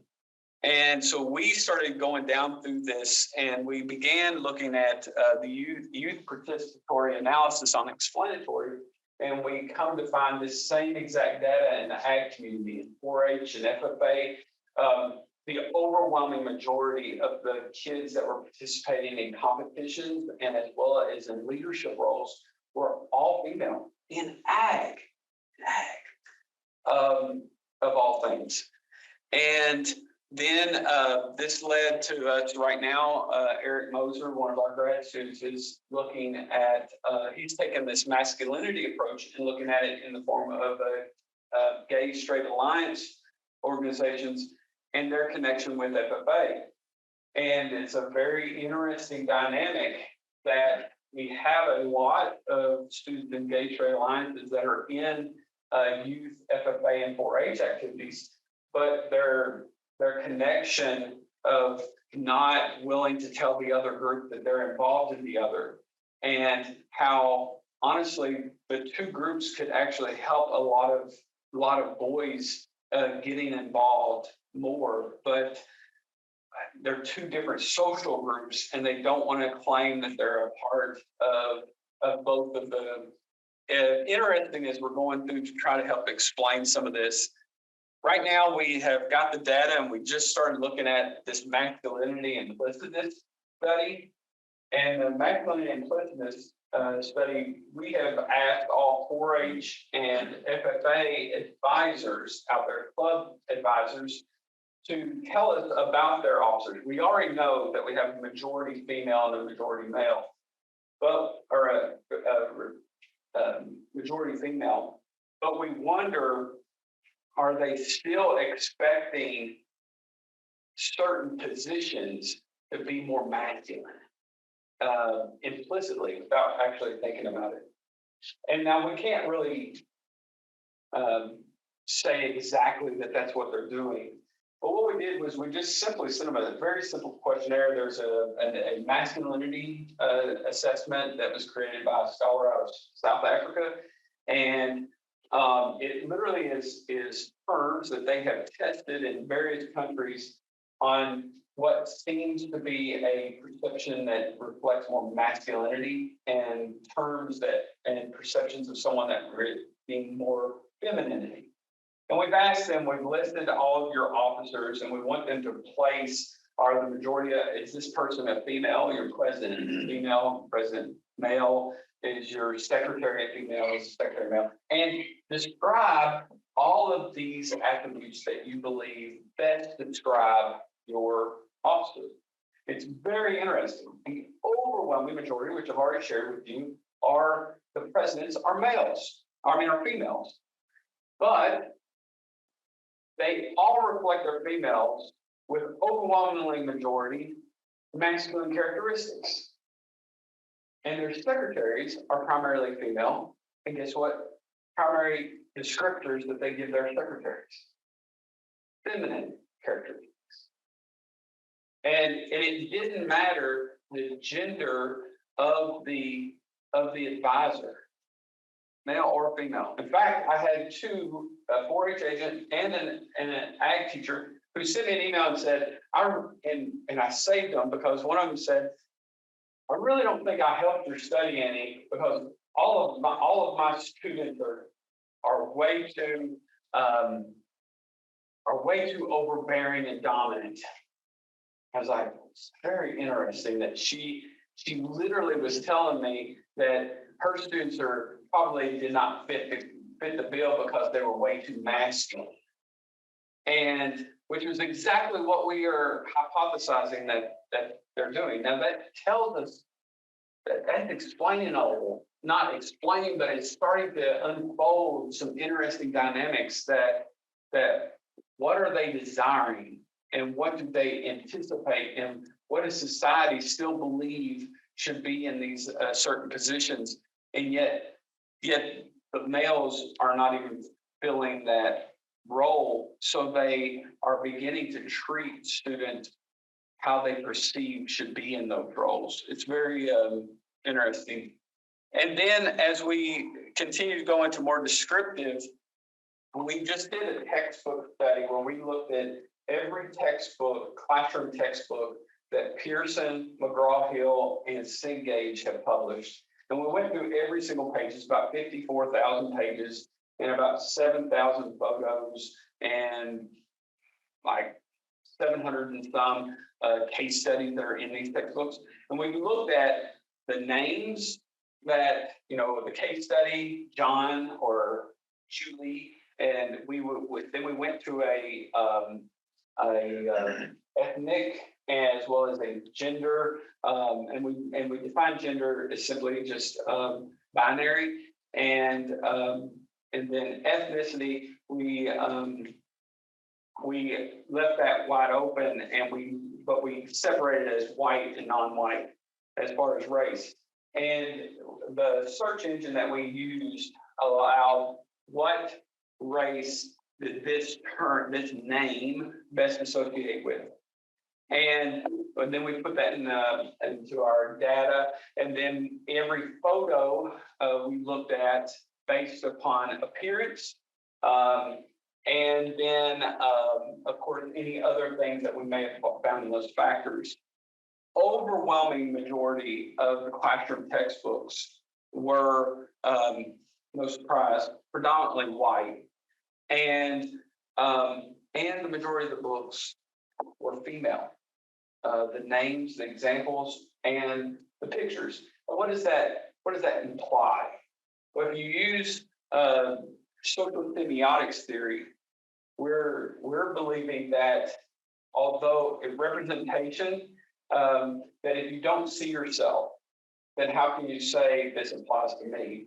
And so we started going down through this, and we began looking at the youth participatory analysis on explanatory, and we come to find this same exact data in the ag community, in 4-H and FFA. The overwhelming majority of the kids that were participating in competitions and as well as in leadership roles were all female in ag, of all things. And then this led to us right now, Eric Moser, one of our grad students, is looking at, he's taken this masculinity approach and looking at it in the form of a gay straight alliance organizations and their connection with FFA. And it's a very interesting dynamic that we have a lot of students in gay straight alliances that are in youth FFA and 4-H activities, but their connection of not willing to tell the other group that they're involved in the other, and how honestly the two groups could actually help a lot of boys getting involved more, but they're two different social groups, and they don't want to claim that they're a part of both of them. Interesting as we're going through to try to help explain some of this. Right now, we have got the data, and we just started looking at this masculinity and implicitness study. And the masculinity and implicitness study, we have asked all 4-H and FFA advisors out there, club advisors, to tell us about their officers. We already know that we have a majority female and a majority male, majority female, but we wonder, are they still expecting certain positions to be more masculine, implicitly, without actually thinking about it? And now we can't really say exactly that that's what they're doing. But what we did was we just simply sent them a very simple questionnaire. There's a masculinity assessment that was created by a scholar out of South Africa. And it literally is terms that they have tested in various countries on what seems to be a perception that reflects more masculinity, and terms and perceptions of someone that being more femininity. And we've asked them, we've listed all of your officers, and we want them to place, are the majority, is this person a female? Your president is female, president male, is your secretary a female, is secretary male? And describe all of these attributes that you believe best describe your officer. It's very interesting. The overwhelming majority, which I've already shared with you, are the presidents are females. But they all reflect their females with overwhelmingly majority masculine characteristics. And their secretaries are primarily female. And guess what? Primary descriptors that they give their secretaries: feminine characteristics. And it didn't matter the gender of the advisor, male or female. In fact, I had two, a 4-H agent and an ag teacher, who sent me an email and said, and I saved them because one of them said, I really don't think I helped your study any, because all of my students are way too overbearing and dominant. I was like, it's very interesting that she literally was telling me that her students probably did not fit the bill because they were way too masculine. And which was exactly what we are hypothesizing that they're doing. Now that tells us that's explaining not explaining, but it's starting to unfold some interesting dynamics that what are they desiring and what do they anticipate and what does society still believe should be in these certain positions, and yet the males are not even filling that role, so they are beginning to treat students how they perceive should be in those roles. It's very interesting. And then as we continue to go into more descriptive, we just did a textbook study where we looked at every textbook, classroom textbook that Pearson, McGraw-Hill, and Cengage have published. And we went through every single page. It's about 54,000 pages and about 7,000 photos and like 700 and some case studies that are in these textbooks. And we looked at the names that, the case study, John or Julie, and then we went to a ethnic as well as a gender, and we defined gender as simply just binary, and then ethnicity we left that wide open, but we separated as white and non-white as far as race. And the search engine that we used allowed what race did this name best associate with. And then we put that into our data. And then every photo we looked at based upon appearance. And then, of course, any other things that we may have found in those factors. Overwhelming majority of the classroom textbooks were, no surprise, predominantly white. And the majority of the books were female. The names, the examples, and the pictures. But what does that imply? Well, if you use social semiotics theory, we're believing that although a representation, that if you don't see yourself, then how can you say this applies to me?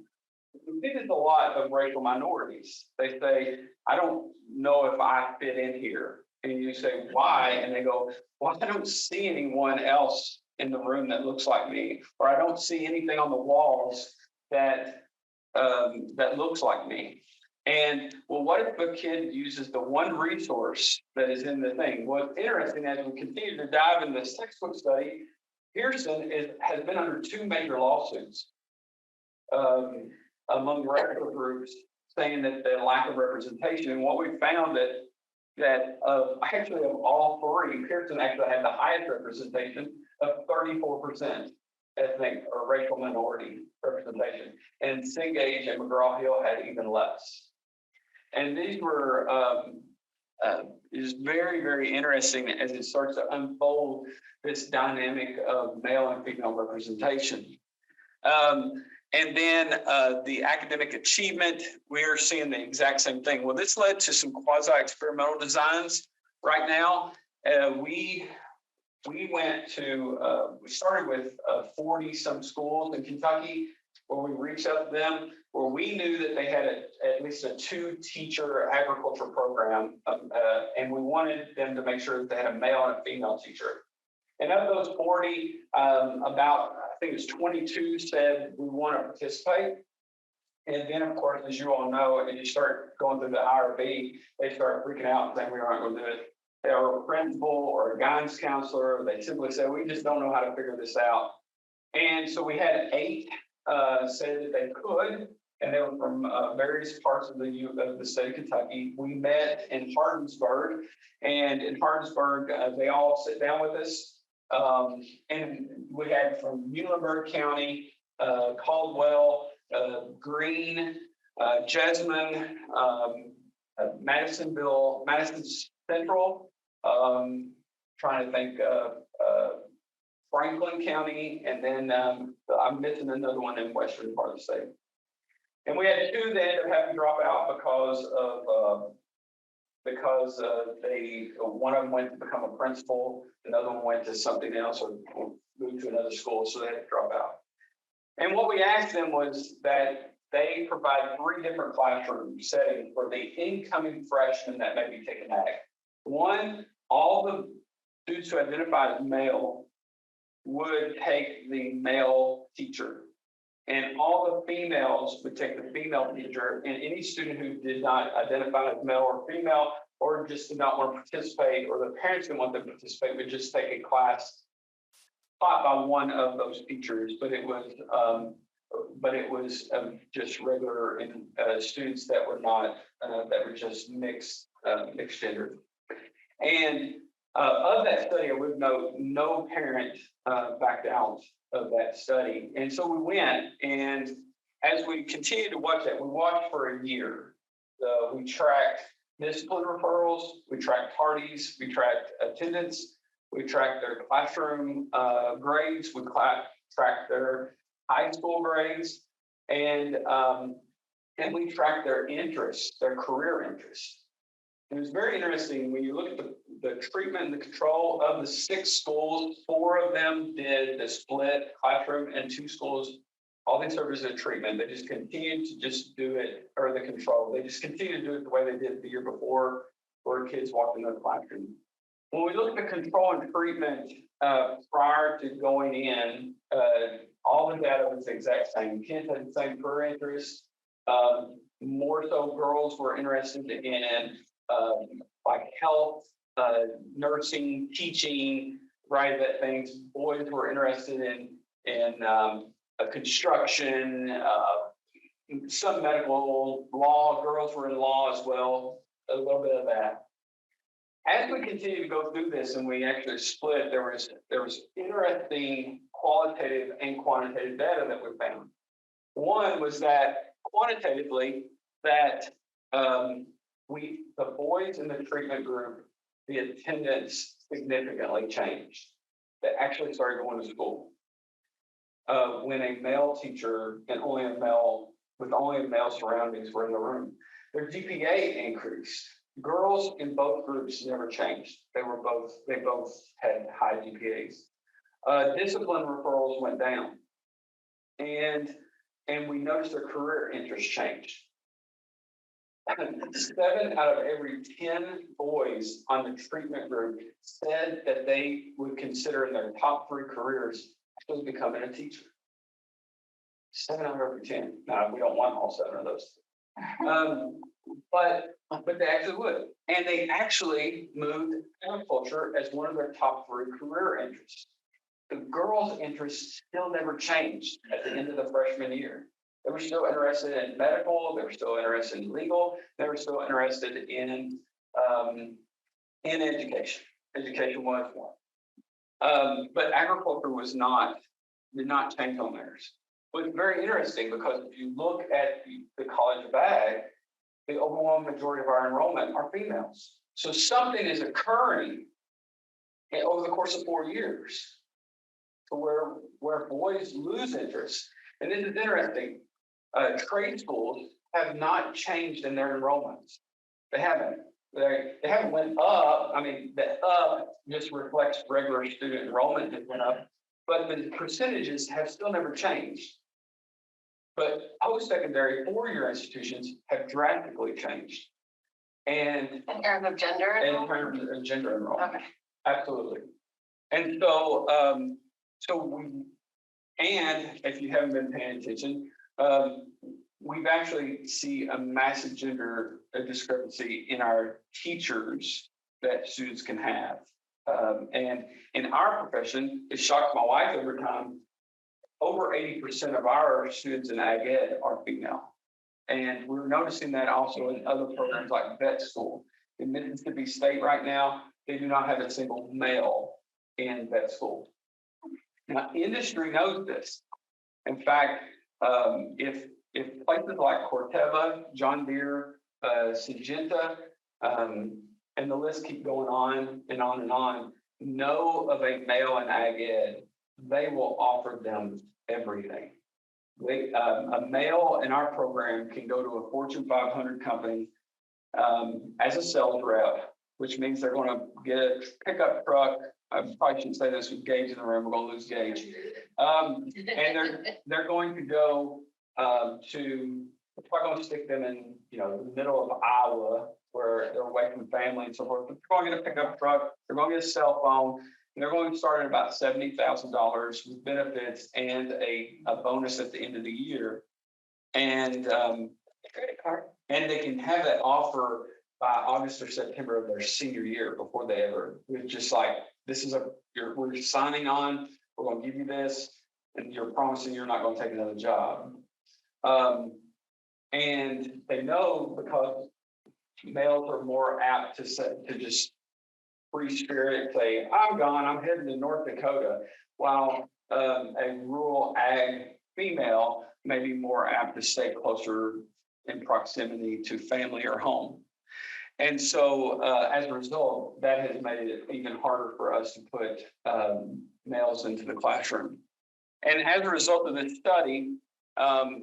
We see this a lot of racial minorities. They say, I don't know if I fit in here. And you say, why? And they go, well, I don't see anyone else in the room that looks like me, or I don't see anything on the walls that looks like me. And well, what if a kid uses the one resource that is in the thing? What's interesting as we continue to dive in this textbook study, Pearson has been under 2 major lawsuits among racial groups saying that the lack of representation. And what we found that actually of all 3, Pearson actually had the highest representation of 34% ethnic or racial minority representation. And Cengage and McGraw-Hill had even less. And these were is very, very interesting as it starts to unfold this dynamic of male and female representation. And then the academic achievement, we're seeing the exact same thing. Well, this led to some quasi-experimental designs. Right now, we started with 40 some schools in Kentucky, where we reached out to them, where we knew that they had at least a 2-teacher agriculture program, and we wanted them to make sure that they had a male and a female teacher. And of those 40, about, I think it was 22 said we want to participate. And then, of course, as you all know, and you start going through the IRB, they start freaking out and saying we aren't going to do it. They are a principal or a guidance counselor. They simply say, we just don't know how to figure this out. And so we had 8 said that they could, and they were from various parts of the state of Kentucky. We met in Hardensburg, and in Hardensburg, they all sit down with us. And we had from Muhlenberg County, Caldwell, Green, Jessamine, Madison Central, trying to think of Franklin County, and then I'm missing another one in western part of the state. And we had two that ended up having to drop out because one of them went to become a principal, another one went to something else or moved to another school, so they had to drop out. And what we asked them was that they provide 3 different classroom settings for the incoming freshmen that may be taking ag. One, all the students who identify as male would take the male teacher. And all the females would take the female teacher, and any student who did not identify as male or female, or just did not want to participate, or the parents didn't want them to participate, would just take a class taught by one of those teachers. But it was just regular students that were not that were just mixed gender. And of that study, I would note no parent backed out of that study. And so we went, and as we continued to watch that, we watched for a year. We tracked discipline referrals, we tracked tardies, we tracked attendance, we tracked their classroom grades, we tracked their high school grades, and we tracked their interests, their career interests. It was very interesting when you look at the treatment and the control of the 6 schools. 4 of them did the split classroom, and 2 schools, all they served as a treatment. They just continued to just do it, or the control. They just continued to do it the way they did the year before, where kids walked into the classroom. When we look at the control and treatment prior to going in, all the data was the exact same. Kids had the same career interests. More so, girls were interested in like health, nursing, teaching, private things. Boys were interested in construction, some medical, law. Girls were in law as well, a little bit of that. As we continue to go through this and we actually split, there was interesting qualitative and quantitative data that we found. One was that quantitatively that the boys in the treatment group, the attendance significantly changed. They actually started going to school. When a male teacher and only a male surroundings were in the room, their GPA increased. Girls in both groups never changed. They both had high GPAs. Discipline referrals went down, and we noticed their career interests changed. 7 out of every 10 boys on the treatment group said that they would consider in their top 3 careers actually becoming a teacher. 7 out of every 10. Now, we don't want all 7 of those. But they actually would. And they actually moved agriculture as one of their top 3 career interests. The girls' interests still never changed at the end of the freshman year. They were still interested in medical. They were still interested in legal. They were still interested in education. Education was one. But agriculture did not change on theirs. But it's very interesting because if you look at the College of Ag, the overwhelming majority of our enrollment are females. So something is occurring over the course of 4 years to where boys lose interest. And this is interesting. Trade schools have not changed in their enrollments. They haven't. They haven't went up. I mean, the up just reflects regular student enrollment that went up, but the percentages have still never changed. But post-secondary 4-year institutions have drastically changed. And In terms of gender? in terms of gender enrollment. Okay. Absolutely. And so, and if you haven't been paying attention, we've actually see a massive gender discrepancy in our teachers that students can have. And in our profession, it shocks my wife every time. Over 80% of our students in ag ed are female. And we're noticing that also in other programs like vet school. In Mississippi State right now, they do not have a single male in vet school. Now, industry knows this. In fact, if if places like Corteva, John Deere, Syngenta, and the list keep going on and on and on, know of a male in ag ed, they will offer them everything. A male in our program can go to a Fortune 500 company as a sales rep, which means they're going to get a pickup truck. I probably shouldn't say this with Gage in the room. We're going to lose Gage. And they're going to go we're probably going to stick them in, the middle of Iowa where they're away from family and so forth. They're going to get a pickup truck. They're going to get a cell phone. And they're going to start at about $70,000 with benefits and a bonus at the end of the year. And Credit card. and they can have that offer by August or September of their senior year before they ever. It's just like, we're signing on. We're going to give you this, and you're promising you're not going to take another job. And they know because males are more apt to just free spirit, say, I'm gone, I'm heading to North Dakota, while a rural ag female may be more apt to stay closer in proximity to family or home. And so as a result, that has made it even harder for us to put males into the classroom. And as a result of this study,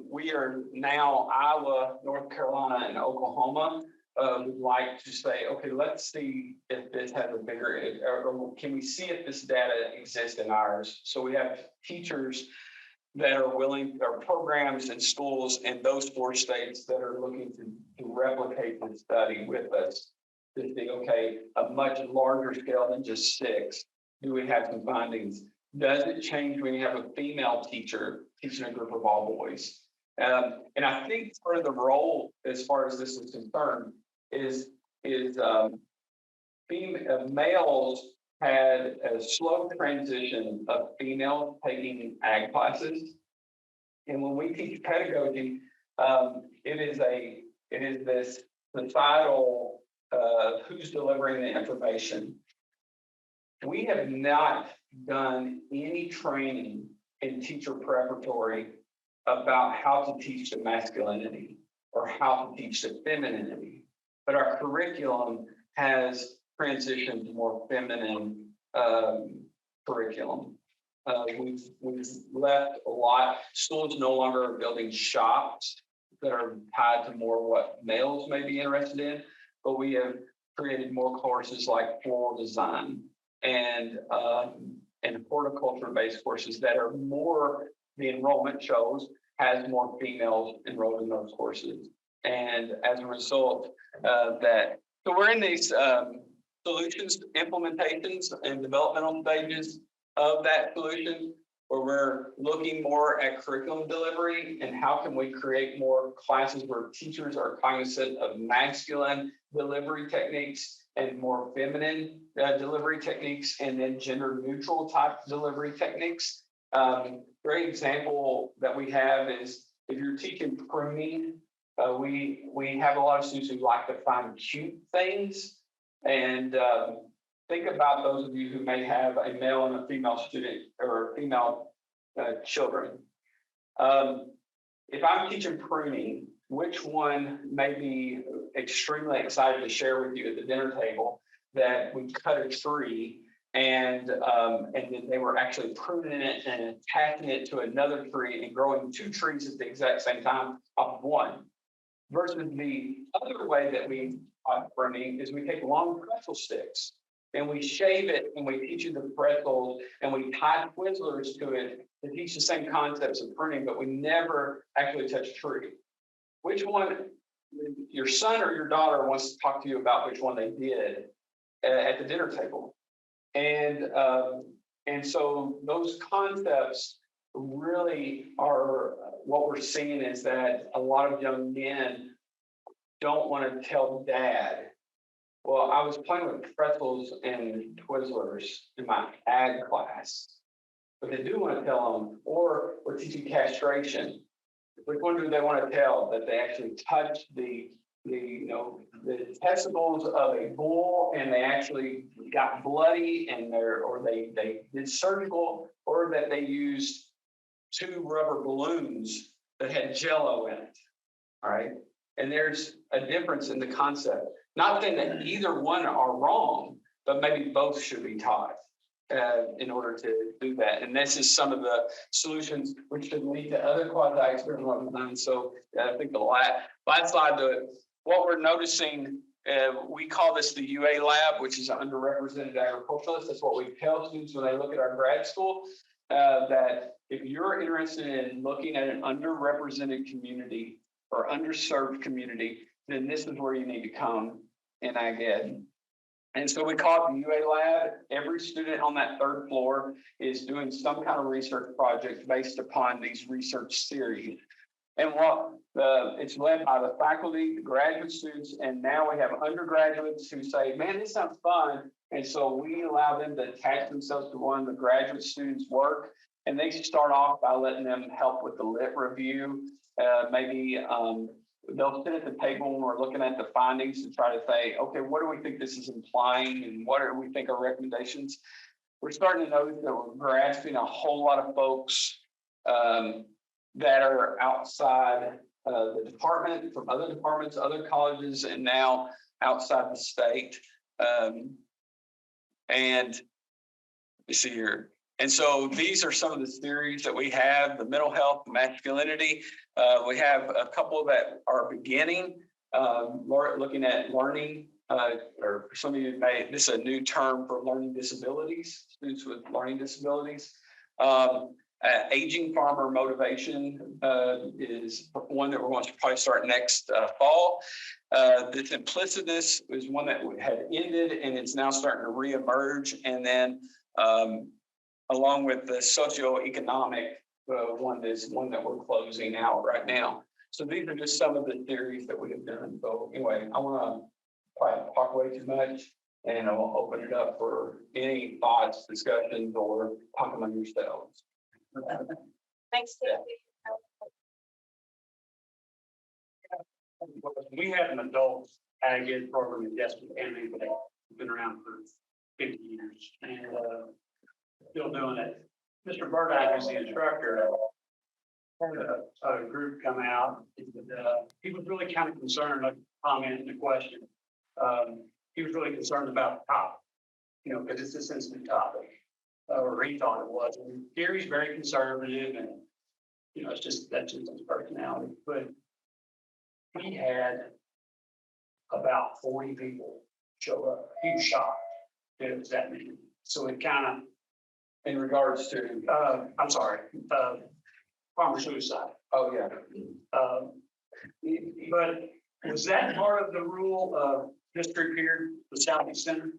we are now Iowa, North Carolina, and Oklahoma would like to say, okay, let's see if this has a bigger, or can we see if this data exists in ours? So we have teachers that are willing, or programs and schools in those 4 states that are looking to replicate the study with us to see, okay, a much larger scale than just 6. Do we have some findings? Does it change when you have a female teacher teaching a group of all boys? And I think part of the role, as far as this is concerned, is males had a slow transition of females taking ag classes. And when we teach pedagogy, it is this societal who's delivering the information. We have not done any training in teacher preparatory about how to teach the masculinity or how to teach the femininity, but our curriculum has transitioned to more feminine curriculum. We've left a lot. Schools no longer are building shops that are tied to more what males may be interested in, but we have created more courses like floral design and horticulture-based courses that are more, the enrollment shows, has more females enrolled in those courses. And as a result of that, so we're in these solutions, implementations, and developmental stages of that solution, where we're looking more at curriculum delivery and how can we create more classes where teachers are cognizant of masculine delivery techniques and more feminine delivery techniques, and then gender neutral type delivery techniques. Great example that we have is if you're teaching pruning, we have a lot of students who like to find cute things. And think about those of you who may have a male and a female student or female children. If I'm teaching pruning, which one may be extremely excited to share with you at the dinner table that we cut a tree and then they were actually pruning it and attaching it to another tree and growing 2 trees at the exact same time off of one? Versus the other way that we pruning is we take long pretzel sticks and we shave it and we teach you the pretzels and we tie Twizzlers to it to teach the same concepts of pruning, but we never actually touch a tree. Which one, your son or your daughter wants to talk to you about which one they did at the dinner table? And so those concepts really are what we're seeing is that a lot of young men don't want to tell dad, well, I was playing with pretzels and Twizzlers in my ag class, but they do want to tell them, or we're teaching castration. Which one do they want to tell that they actually touched the testicles of a bull and they actually got bloody and they did surgical, or that they used 2 rubber balloons that had Jell-O in it. All right. And there's a difference in the concept. Not saying that either one are wrong, but maybe both should be taught in order to do that. And this is some of the solutions which could lead to other quasi-experimental design. So I think the last slide, what we're noticing, we call this the UA lab, which is an underrepresented agriculturalist. That's what we tell students when they look at our grad school, that if you're interested in looking at an underrepresented community or underserved community, then this is where you need to come in ag ed. And so we call it the UA lab. Every student on that third floor is doing some kind of research project based upon these research series. And it's led by the faculty, the graduate students, and now we have undergraduates who say, man, this sounds fun. And so we allow them to attach themselves to one of the graduate students' work. And they start off by letting them help with the lit review. Maybe they'll sit at the table when we're looking at the findings to try to say, okay, what do we think this is implying? And what do we think are recommendations? We're starting to notice that we're grasping a whole lot of folks that are outside the department, from other departments, other colleges, and now outside the state. And you see here. And so these are some of the theories that we have: the mental health, masculinity. We have a couple that are beginning, looking at learning, or some of you this is a new term for learning disabilities, students with learning disabilities. Aging farmer motivation is one that we're going to probably start next fall. The implicitness is one that had ended and it's now starting to reemerge. And then along with the socioeconomic one is one that we're closing out right now. So these are just some of the theories that we have done. So anyway, I want to probably talk way too much, and I'll open it up for any thoughts, discussions, or talk among yourselves. Thanks, Stacy. We have an adult ag ed program in Destin County that has been around for 50 years and still doing it. Mr. Burdine is the instructor. A group come out. He was really kind of concerned, like comment and a question. He was really concerned about the topic, because it's a sensitive topic, or he thought it was. And Gary's very conservative, and that's just his personality. But we had about 40 people show up. He was shocked that it was that many. So it kind of, In regards to, I'm sorry, farmer suicide. oh yeah. But was that part of the rule of district here, the Southeast Center?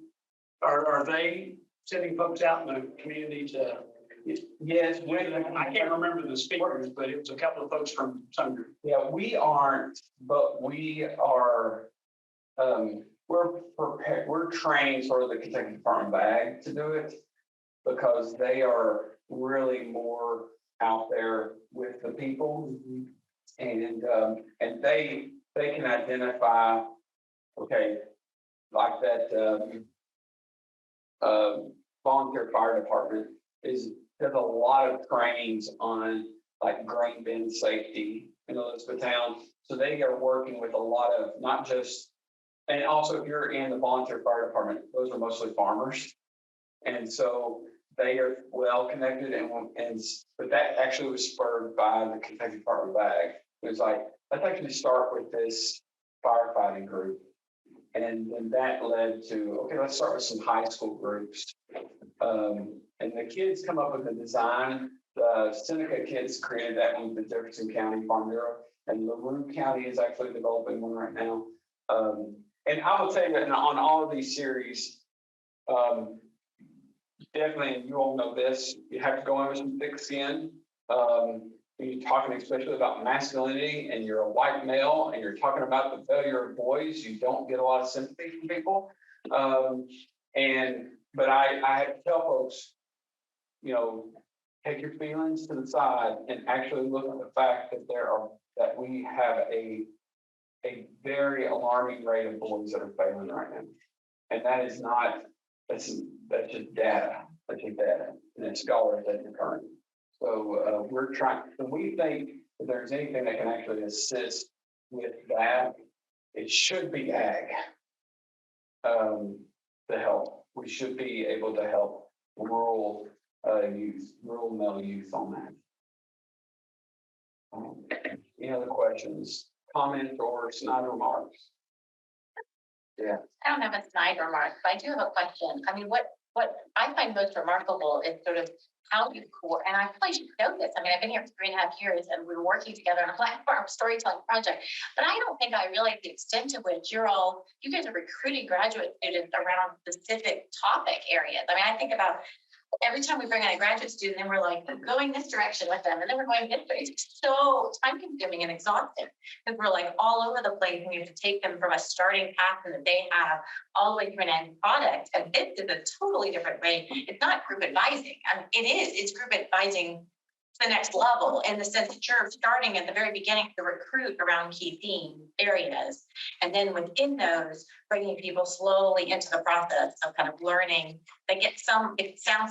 Are they sending folks out in the community to? Yes, I can't remember the speakers, but it was a couple of folks from some group. yeah, we aren't, but we are, we're prepared, we're trained sort of the Kentucky Department of Ag to do it, because they are really more out there with the people, and they can identify, okay, like that volunteer fire department does a lot of trainings on like grain bin safety in Elizabethtown. So they are working with a lot of not just, and also if you're in the volunteer fire department, those are mostly farmers. And so they are well connected, but that actually was spurred by the Kentucky Department of Ag. It was like, let's actually start with this firefighting group. And then that led to, okay, let's start with some high school groups. And the kids come up with a design. The Seneca kids created that one with the Jefferson County Farm Bureau, and LaRue County is actually developing one right now. And I will tell you that on all of these series, definitely, and you all know this, you have to go over some thick skin. When you're talking especially about masculinity and you're a white male and you're talking about the failure of boys, you don't get a lot of sympathy from people. But I have to tell folks, take your feelings to the side and actually look at the fact that we have a very alarming rate of boys that are failing right now. And that is not, that's just data. That's just data. And it's scholars that are current. So we're trying, and we think if there's anything that can actually assist with that, it should be ag. To help, we should be able to help rural youth, rural male youth on that. Any other questions, comments, or snide remarks? Yeah. I don't have a snide remark, but I do have a question. I mean, what I find most remarkable is sort of how you core, and I probably should know this. I mean, I've been here for 3.5 years and we're working together on a platform storytelling project, but I don't think I realize the extent to which you guys are recruiting graduate students around specific topic areas. I mean, I think about every time we bring in a graduate student, then we're like going this direction with them, and then we're going this way. It's so time consuming and exhausting because we're like all over the place, and you have to take them from a starting path that they have all the way through an end product. And this is a totally different way. It's not group advising. I mean, it's group advising to the next level in the sense that you're starting at the very beginning to recruit around key theme areas. And then within those, bringing people slowly into the process of kind of learning. It sounds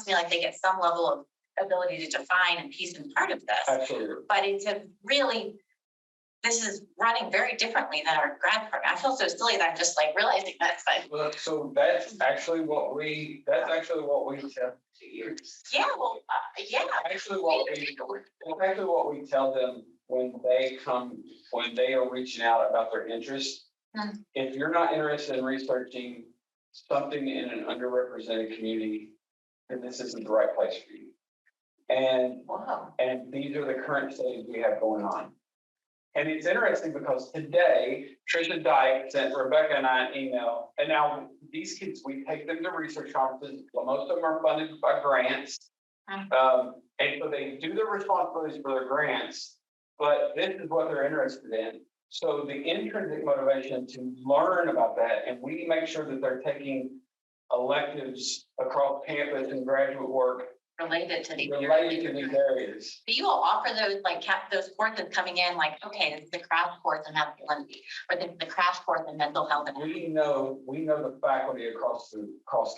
to me like they get some level of ability to define and piece and part of this. Absolutely. But this is running very differently than our grad program. I feel so silly that I'm just like realizing that. Well, so that's actually what we tell. Yeah, well, yeah. Actually, what we tell them when they are reaching out about their interest. If you're not interested in researching something in an underrepresented community, then this isn't the right place for you. And these are the current studies we have going on. And it's interesting because today, Trisha Dyke sent Rebecca and I an email. And now these kids, we take them to research conferences. Well, most of them are funded by grants. And so they do their responsibilities for their grants, but this is what they're interested in. So the intrinsic motivation to learn about that, and we make sure that they're taking electives across campus and graduate work related to these areas. Do you all offer those those courses coming in like, okay, this is the crash course in masculinity, or this is the crash course in mental health? We know the faculty across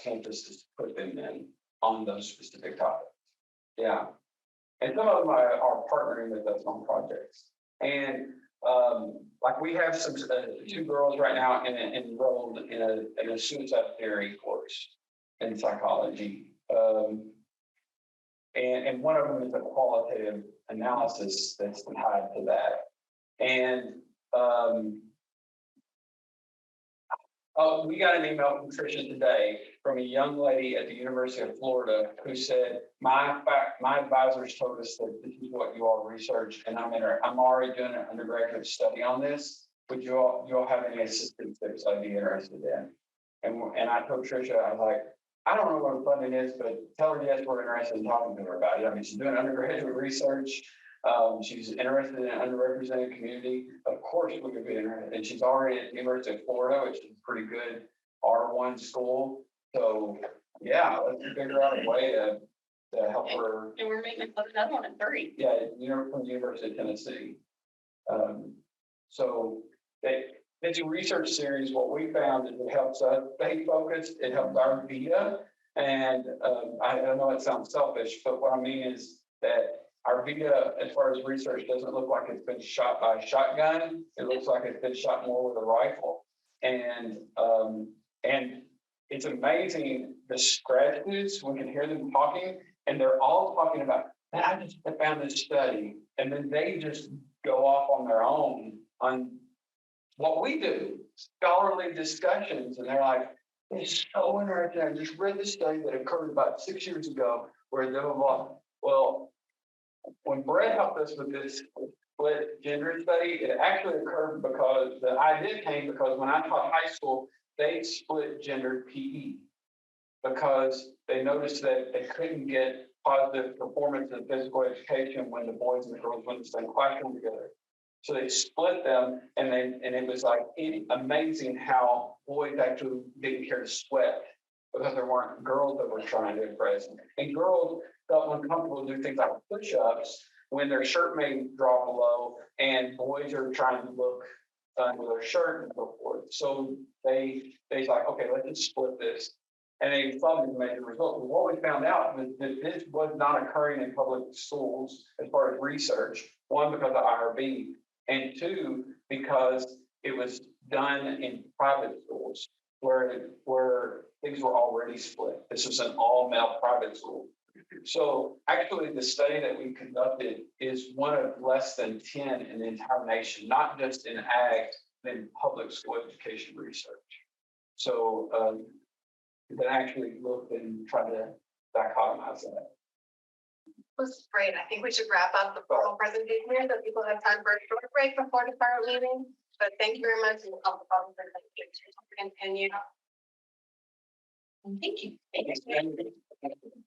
campus to put them in on those specific topics. Yeah. And some of them are partnering with us on projects. And like we have some 2 girls right now enrolled in a suicide theory course in psychology. And one of them is a qualitative analysis that's tied to that. And we got an email from Tricia today from a young lady at the University of Florida who said, my advisors told us that this is what you all research, and I'm already doing an undergraduate study on this. Would you all have any assistance that I'd be interested in? And I told Tricia, I was like, I don't know what funding is, but tell her yes, we're interested in talking to her about it. I mean, she's doing undergraduate research. She's interested in an underrepresented community. Of course, we could be interested. And she's already at the University of Florida, which is a pretty good R1 school. So yeah, let's figure out a way to help her. And we're making another one in 3. Yeah, from the University of Tennessee. So it's a research series. What we found is it helps us stay focused. It helps our VITA. And I know it sounds selfish, but what I mean is that our VITA, as far as research, doesn't look like it's been shot by a shotgun. It looks like it's been shot more with a rifle. And it's amazing the strategists, we can hear them talking, and they're all talking about, I just found this study. And then they just go off on their own on what we do, scholarly discussions. And they're like, it's so interesting. I just read this study that occurred about 6 years ago where blah, blah, blah. Well, when Brett helped us with this split gender study, it actually occurred because the idea came because when I taught high school, they split gendered PE because they noticed that they couldn't get positive performance in physical education when the boys and the girls went in the same classroom together. So they split them, and it was like amazing how boys actually didn't care to sweat because there weren't girls that were trying to impress them. And girls felt uncomfortable to do things like push-ups when their shirt may drop below, and boys are trying to look under their shirt and so forth. So they like, okay, let's just split this. and they thought it made the result. But what we found out was that this was not occurring in public schools as far as research. One, because of IRB, and two, because it was done in private schools where things were already split. This was an all-male private school. So actually, the study that we conducted is one of less than 10 in the entire nation, not just in ag, but in public school education research. So that actually looked and tried to dichotomize that. This is great. I think we should wrap up the formal presentation here so people have time for a short break before the start meeting. But thank you very much. And I'll continue. Thank you. Thank you.